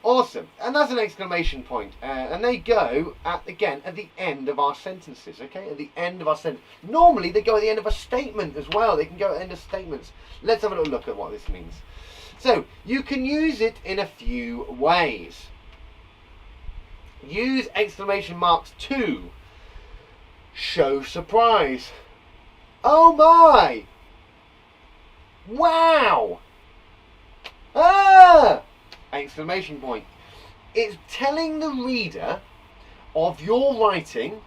Awesome. And that's an exclamation point. And they go again at the end of our sentences. Okay, at the end of our sentence. Normally they go at the end of a statement as well. They can go at the end of statements. Let's have a little look at what this means. So you can use it in a few ways. Use exclamation marks to show surprise. Oh my! Wow! Ah! Exclamation point. It's telling the reader of your writing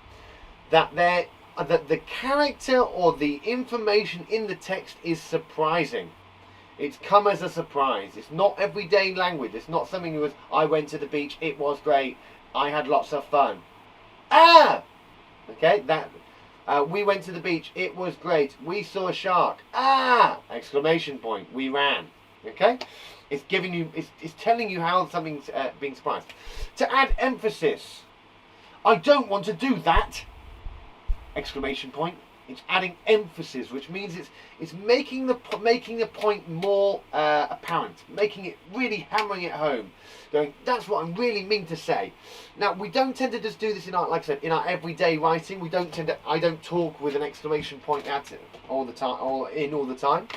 that the character or the information in the text is surprising. It's come as a surprise. It's not everyday language. It's not something that was, I went to the beach, it was great, I had lots of fun. Ah! Okay, we went to the beach, it was great, we saw a shark. Ah! Exclamation point, we ran. Okay? It's giving you, it's telling you how something's being surprised. To add emphasis, I don't want to do that! Exclamation point. It's adding emphasis, which means it's making the point more apparent, making it really hammering it home, going, that's what I really mean to say. Now we don't tend to just do this in our, like I said, in our everyday writing. We don't tend to. I don't talk with an exclamation point at it all the time, or in all the time.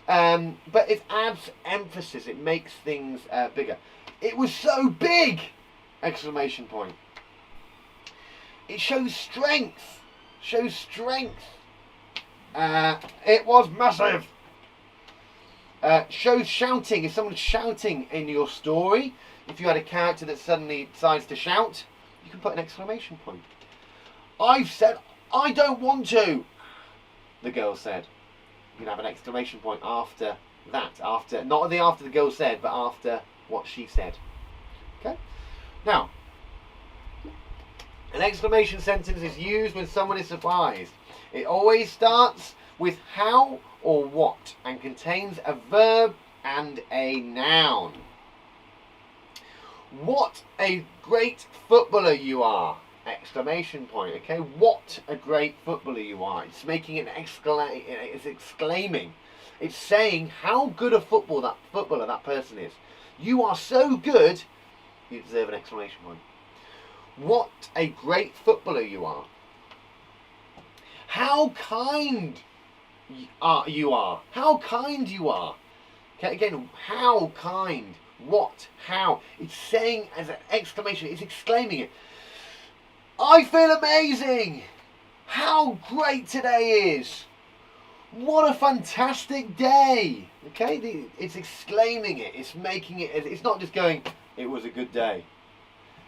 But it adds emphasis. It makes things bigger. It was so big! Exclamation point. It shows strength. Shows strength. It was massive. Shows shouting. If someone's shouting in your story, if you had a character that suddenly decides to shout, you can put an exclamation point. I've said, I don't want to, the girl said. You can have an exclamation point after that. After, not after the girl said, but after what she said. Okay? Now, an exclamation sentence is used when someone is surprised. It always starts with how or what and contains a verb and a noun. What a great footballer you are. exclamation point. Okay, what a great footballer you are. It's making an it's exclaiming. It's saying how good a footballer that person is. You are so good, you deserve an exclamation point. What a great footballer you are. How kind you are. How kind you are. Okay, again, how kind. What? How? It's saying as an exclamation. It's exclaiming it. I feel amazing. How great today is. What a fantastic day. Okay, it's exclaiming it. It's making it. It's not just going, it was a good day.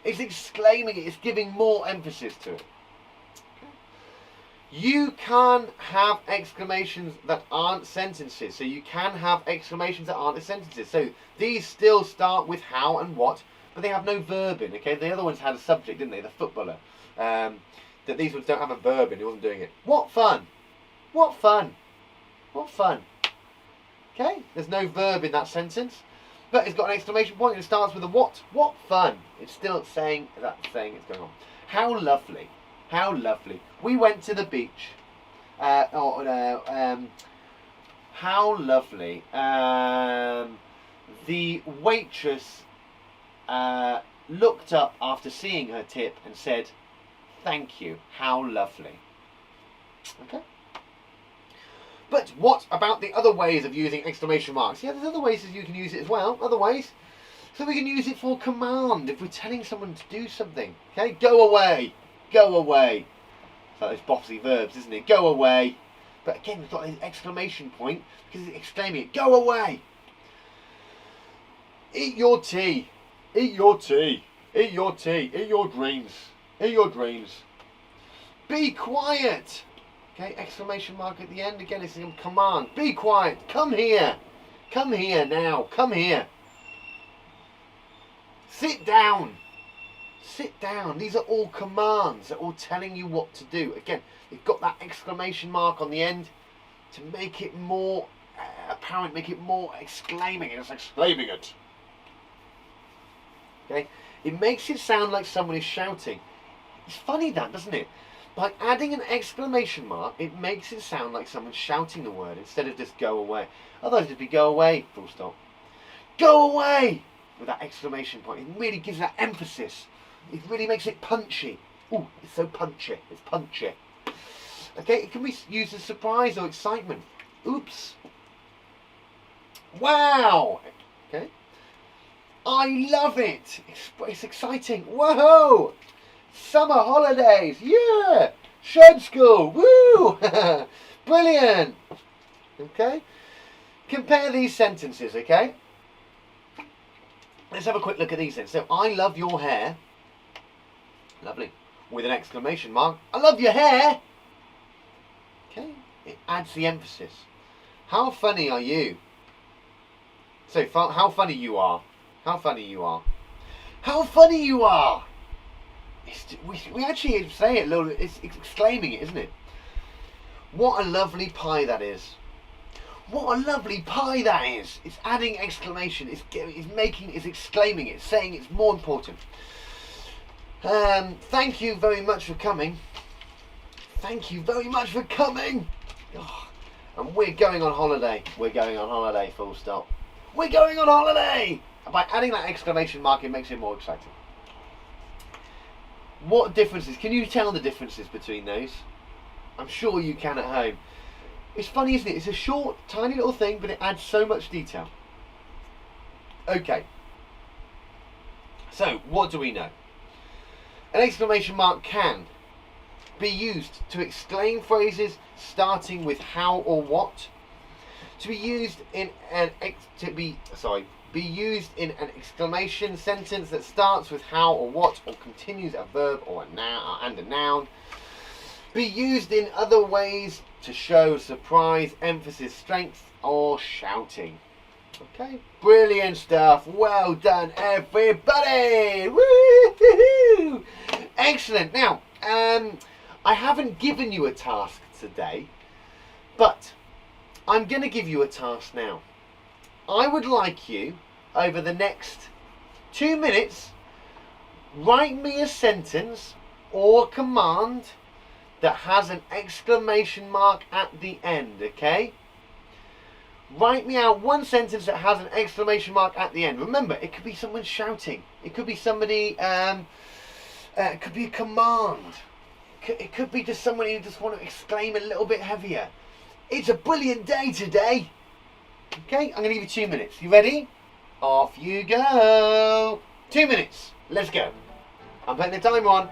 It's exclaiming it. It's giving more emphasis to it. You can have exclamations that aren't sentences. So you can have exclamations that aren't sentences. So these still start with how and what, but they have no verb in. Okay, the other ones had a subject, didn't they? The footballer. That these ones don't have a verb in. He wasn't doing it. What fun! What fun! What fun! Okay, there's no verb in that sentence, but it's got an exclamation point and it starts with a what. What fun! It's still saying that saying it's going on. How lovely! How lovely! We went to the beach. How lovely! The waitress looked up after seeing her tip and said, "Thank you. How lovely." Okay. But what about the other ways of using exclamation marks? Yeah, there's other ways that you can use it as well. Other ways. So we can use it for command if we're telling someone to do something. Okay, go away. Go away. It's like those bossy verbs, isn't it? Go away. But again, we've got an exclamation point because it's exclaiming it. Go away. Eat your tea. Eat your tea. Eat your tea. Eat your greens. Eat your greens. Be quiet. Okay, exclamation mark at the end. Again, it's a command. Be quiet. Come here. Come here now. Come here. Sit down. Sit down. These are all commands. They're all telling you what to do. Again, you've got that exclamation mark on the end to make it more apparent, make it more exclaiming. It's exclaiming it. Okay, it makes it sound like someone is shouting. It's funny that, doesn't it? By adding an exclamation mark, it makes it sound like someone's shouting the word instead of just go away. Otherwise it'd be go away, full stop. Go away! With that exclamation point. It really gives that emphasis. It really makes it punchy. Ooh, it's so punchy. It's punchy. Okay, it can be used as surprise or excitement. Oops. Wow! Okay. I love it. It's exciting. Whoa! Summer holidays, yeah! Shed school, woo! Brilliant! Okay? Compare these sentences, okay? Let's have a quick look at these then. So, I love your hair. Lovely. With an exclamation mark. I love your hair! Okay? It adds the emphasis. How funny are you? So, how funny you are. How funny you are. How funny you are! We actually say it a little. It's exclaiming it, isn't it? What a lovely pie that is! What a lovely pie that is! It's adding exclamation. It's exclaiming it. It's saying it's more important. Thank you very much for coming. Thank you very much for coming. Oh, and we're going on holiday. We're going on holiday. Full stop. We're going on holiday. And by adding that exclamation mark, it makes it more exciting. What differences? Can you tell the differences between those? I'm sure you can at home. It's funny, isn't it? It's a short, tiny little thing, but it adds so much detail. Okay. So, what do we know? An exclamation mark can be used to exclaim phrases starting with how or what. To be used in an exclamation sentence that starts with how or what or continues a verb or a noun and a noun. Be used in other ways to show surprise, emphasis, strength or shouting. Okay, brilliant stuff. Well done, everybody. Woo-hoo-hoo. Excellent. Now, I haven't given you a task today, but I'm going to give you a task now. I would like you, over the next 2 minutes, write me a sentence or command that has an exclamation mark at the end, okay? Write me out one sentence that has an exclamation mark at the end. Remember, it could be someone shouting. It could be somebody, it could be a command. It could be just someone who just want to exclaim a little bit heavier. It's a brilliant day today. Okay, I'm going to give you 2 minutes. You ready? Off you go. 2 minutes. Let's go. I'm putting the timer on.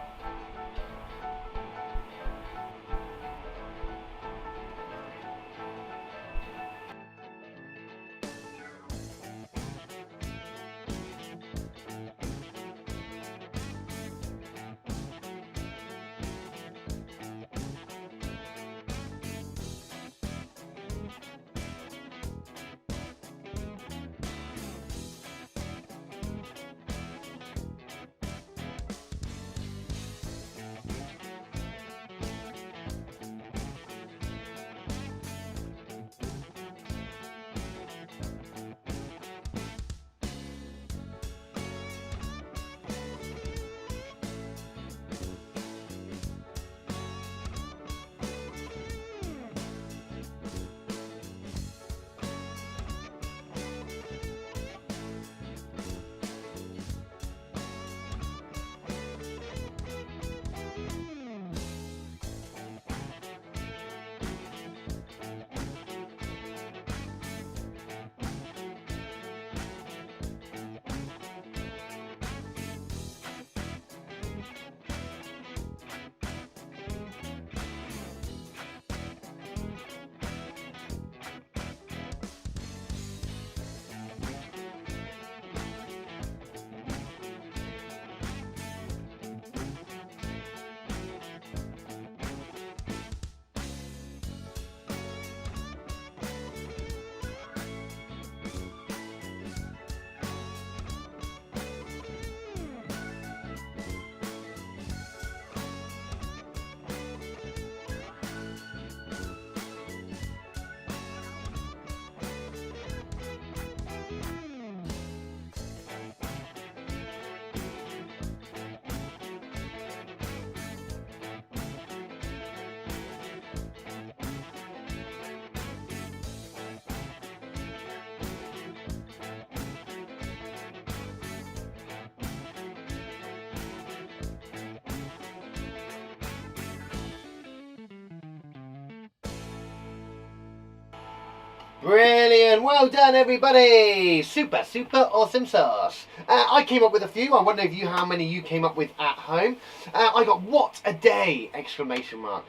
Brilliant, well done everybody. Super awesome sauce. I came up with a few. I wonder if how many you came up with at home. I got what a day, exclamation mark.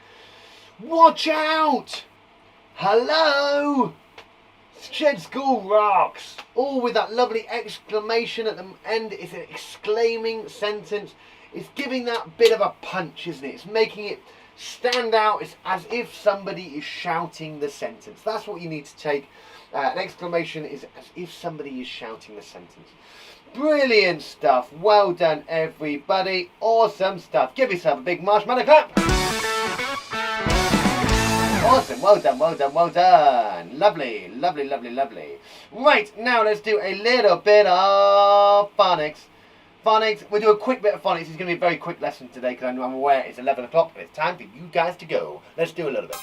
Watch out. Hello. Shed School rocks. All with that lovely exclamation at the end. It's an exclaiming sentence. It's giving that bit of a punch, isn't it? It's making it stand out. It's as if somebody is shouting the sentence. That's what you need to take. An exclamation is as if somebody is shouting the sentence. Brilliant stuff. Well done, everybody. Awesome stuff. Give yourself a big marshmallow clap. Awesome. Well done, well done, well done. Lovely, lovely, lovely, lovely. Right, now let's do a little bit of phonics. Phonics, we'll do a quick bit of phonics. It's going to be a very quick lesson today because I'm aware it's 11 o'clock, but it's time for you guys to go. Let's do a little bit.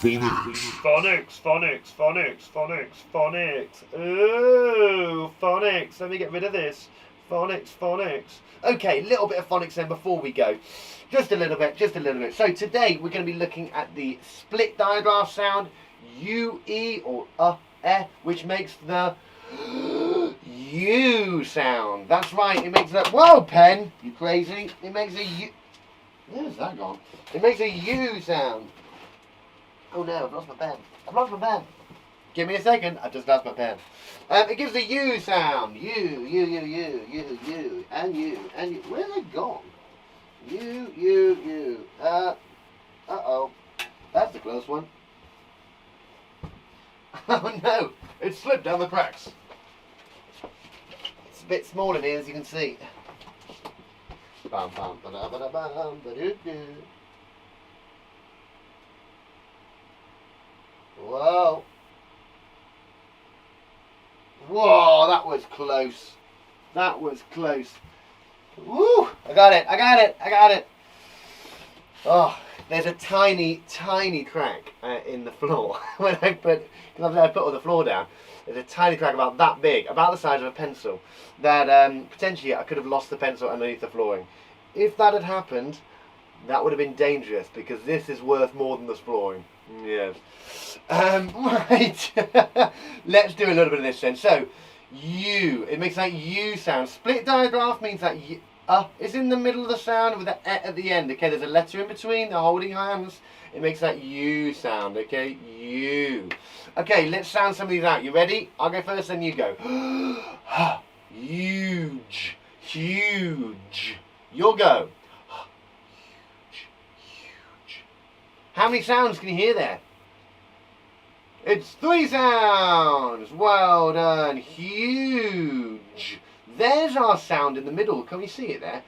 Phonics. Phonics. Ooh, phonics. Let me get rid of this. Phonics. Okay, a little bit of phonics then before we go. Just a little bit. So today we're going to be looking at the split digraph sound, U-E or which makes the U sound. That's right, it makes that. Whoa, pen, you crazy. It makes a U. Where's that gone? It makes a U sound. Oh no, I've lost my pen. Give me a second, I've just lost my pen. It gives the U sound. You, and you. Where's it gone? You. Uh-oh. That's a close one. Oh no, it slipped down the cracks. It's a bit small in here, as you can see. Whoa, that was close. That was close. Woo! I got it. I got it. I got it. Oh, there's a tiny, tiny crack in the floor when I put all the floor down. There's a tiny crack about that big, about the size of a pencil, that potentially I could have lost the pencil underneath the flooring. If that had happened, that would have been dangerous because this is worth more than this flooring. Yes. Right. Let's do a little bit of this then. So, U. It makes that U sound. Split digraph means that is in the middle of the sound with the E at the end. Okay, there's a letter in between. They're holding hands. It makes that U sound. Okay, U. Okay, let's sound some of these out. You ready? I'll go first, then you go. Huge. Huge. You'll go. Huge. How many sounds can you hear there? It's 3 sounds. Well done. Huge. There's our sound in the middle. Can we see it there?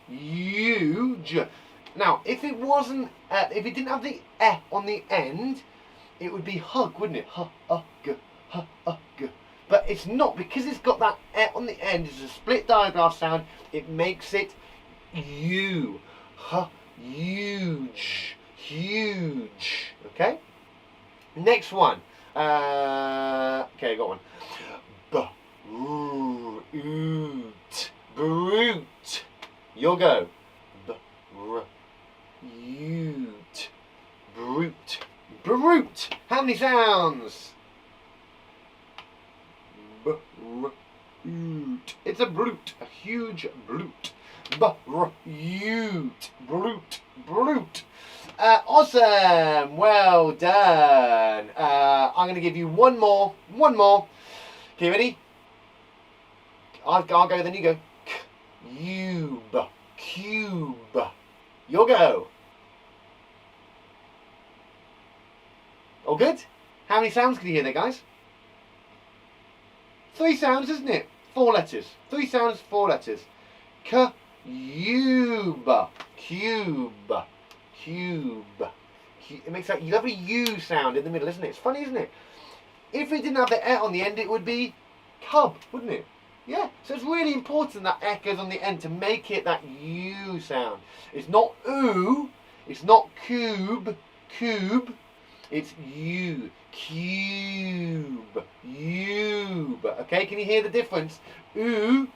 Huge. Now, if it wasn't, if it didn't have the E on the end, it would be hug, wouldn't it? Hug. But it's not, because it's got that E on the end. It's a split digraph sound. It makes it U. Huge. Huge. Okay. Next one. Okay, I got one. Brute. Brute. You'll go. Brute. Brute. Brute. How many sounds? Brute. It's a brute. A huge brute. Brute. Brute. Brute. Awesome. Well done. I'm going to give you one more. One more. Okay, ready? I'll go, then you go. Cube. Cube. You'll go. All good? How many sounds can you hear there, guys? 3 sounds, isn't it? 4 letters. 3 sounds, 4 letters. Cube. Cube. Cube. It makes that lovely U sound in the middle, isn't it? It's funny, isn't it? If it didn't have the E on the end, it would be cub, wouldn't it? Yeah, so it's really important that E goes on the end to make it that U sound. It's not oo, it's not cube, cube, it's U, cube, cube. Okay, can you hear the difference? Oo,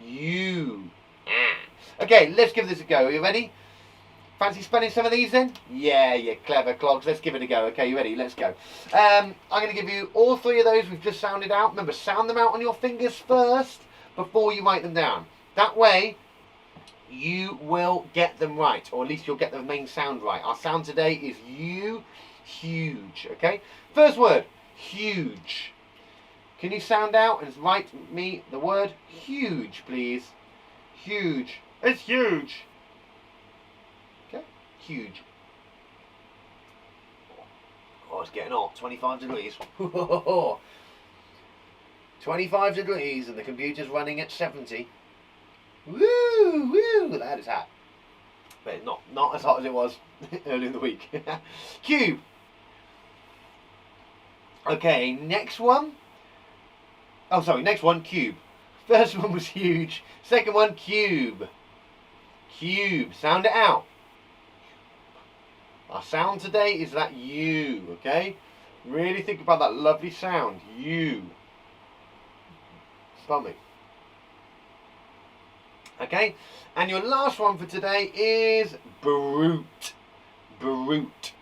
U. Okay, let's give this a go. Are you ready? Fancy spelling some of these then? Yeah, you clever clogs. Let's give it a go. Okay, you ready? Let's go. I'm going to give you all 3 of those we've just sounded out. Remember, sound them out on your fingers first before you write them down. That way, you will get them right, or at least you'll get the main sound right. Our sound today is U, huge. Okay? First word, huge. Can you sound out and write me the word huge, please? Huge. It's huge. Huge. Oh, it's getting hot. 25 degrees. 25 degrees and the computer's running at 70. Woo, woo, that is hot. But it's not as hot as it was earlier in the week. Cube. Okay, next one. Oh, sorry, next one, cube. First one was huge. Second one, cube. Cube. Sound it out. Our sound today is that U, okay? Really think about that lovely sound, U. Stomach. Okay? And your last one for today is brute. Brute.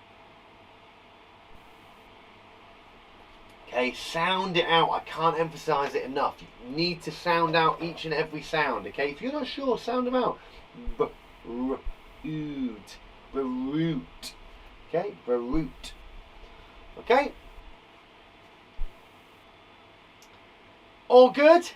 Okay, sound it out. I can't emphasize it enough. You need to sound out each and every sound, okay? If you're not sure, sound them out. Brute. Brute. Okay, brute. Okay? All good?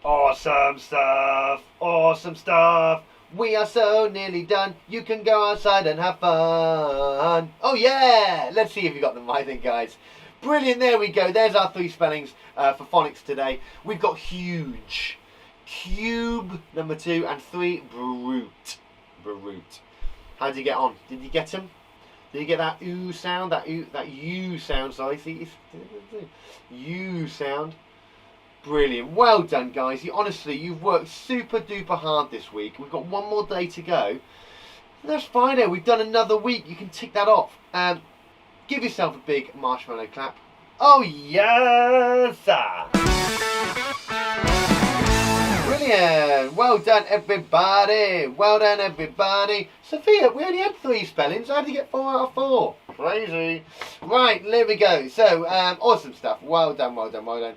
Awesome stuff. Awesome stuff. We are so nearly done. You can go outside and have fun. Oh yeah! Let's see if you got them right then, guys. Brilliant, there we go. There's our 3 spellings for phonics today. We've got huge, cube, number 2, and 3, brute. Brute. How did you get on? Did you get them? Did you get that oo sound? That U sound, sorry. See, U sound. Brilliant. Well done, guys. Honestly, you've worked super duper hard this week. We've got one more day to go. And that's Friday. We've done another week. You can tick that off. Give yourself a big marshmallow clap. Oh, yes, sir. Brilliant. Well done, everybody. Well done, everybody. Sophia, we only had 3 spellings. How did you get 4 out of 4? Crazy. Right, there we go. So, awesome stuff. Well done, well done, well done.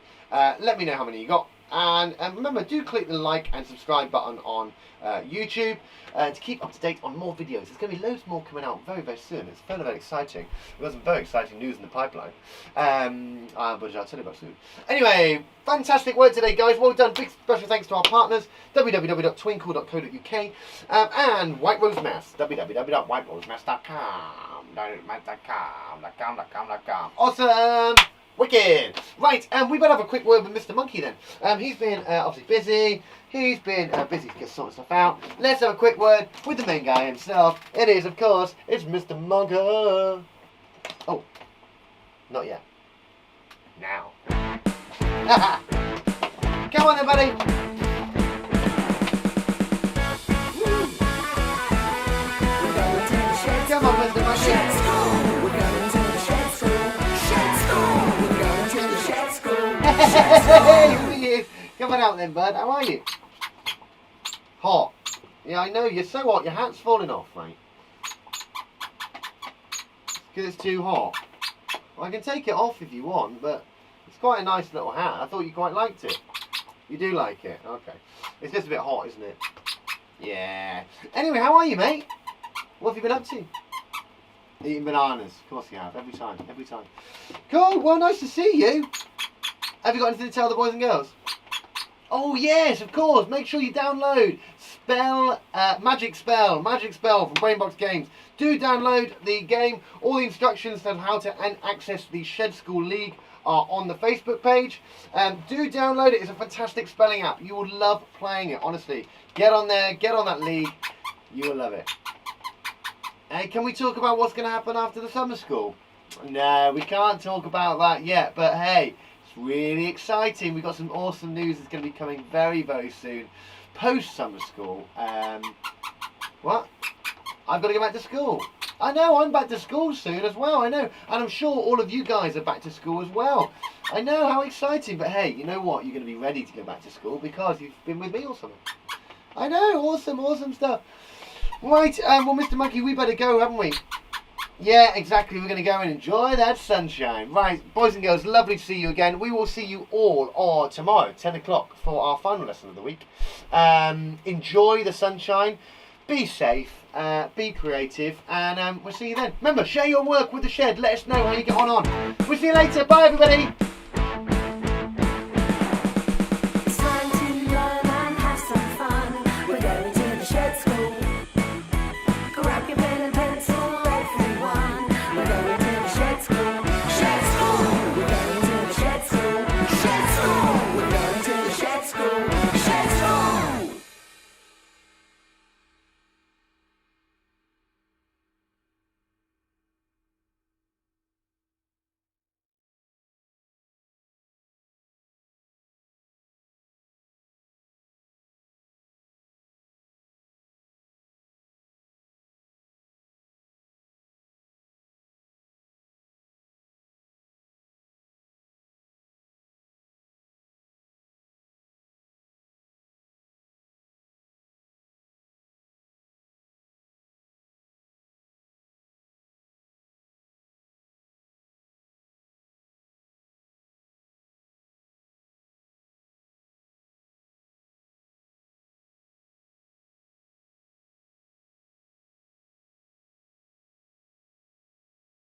Let me know how many you got. And remember, do click the like and subscribe button on YouTube to keep up to date on more videos. There's going to be loads more coming out very, very soon. It's very, very exciting. We've got some very exciting news in the pipeline. But I'll tell you about soon. Anyway, fantastic work today, guys. Well done. Big special thanks to our partners, www.twinkle.co.uk and Whiterose Maths, www.whiterosemeths.com. Awesome. Wicked! Right, we better have a quick word with Mr. Monkey then. He's been obviously busy. He's been busy sorting stuff out. Let's have a quick word with the main guy himself. It is, of course, it's Mr. Monkey. Oh, not yet. Now. Come on then, buddy. Come on, Mr. Monkey. Hey, coming out then, bud. How are you? Hot. Yeah, I know. You're so hot. Your hat's falling off, mate. Because it's too hot. Well, I can take it off if you want, but it's quite a nice little hat. I thought you quite liked it. You do like it? Okay. It's just a bit hot, isn't it? Yeah. Anyway, how are you, mate? What have you been up to? Eating bananas. Of course you have. Every time. Every time. Cool. Well, nice to see you. Have you got anything to tell the boys and girls? Oh yes, of course. Make sure you download Magic Spell from Brainbox Games. Do download the game. All the instructions on how to access the Shed School League are on the Facebook page. Do download it. It's a fantastic spelling app. You will love playing it. Honestly, get on there. Get on that league. You will love it. Hey, can we talk about what's going to happen after the summer school? No, we can't talk about that yet. But hey. Really exciting. We've got some awesome news that's going to be coming very, very soon. Post summer school. What? I've got to go back to school. I know, I'm back to school soon as well. I know. And I'm sure all of you guys are back to school as well. I know, how exciting. But hey, you know what? You're going to be ready to go back to school because you've been with me all summer. I know. Awesome, awesome stuff. Right. Well, Mr. Monkey, we better go, haven't we? Yeah, exactly. We're going to go and enjoy that sunshine. Right, boys and girls, lovely to see you again. We will see you all tomorrow, 10 o'clock, for our final lesson of the week. Enjoy the sunshine. Be safe. Be creative. And we'll see you then. Remember, share your work with the Shed. Let us know how you get on. We'll see you later. Bye, everybody. It's time to learn and have some fun. We're going to the Shed School.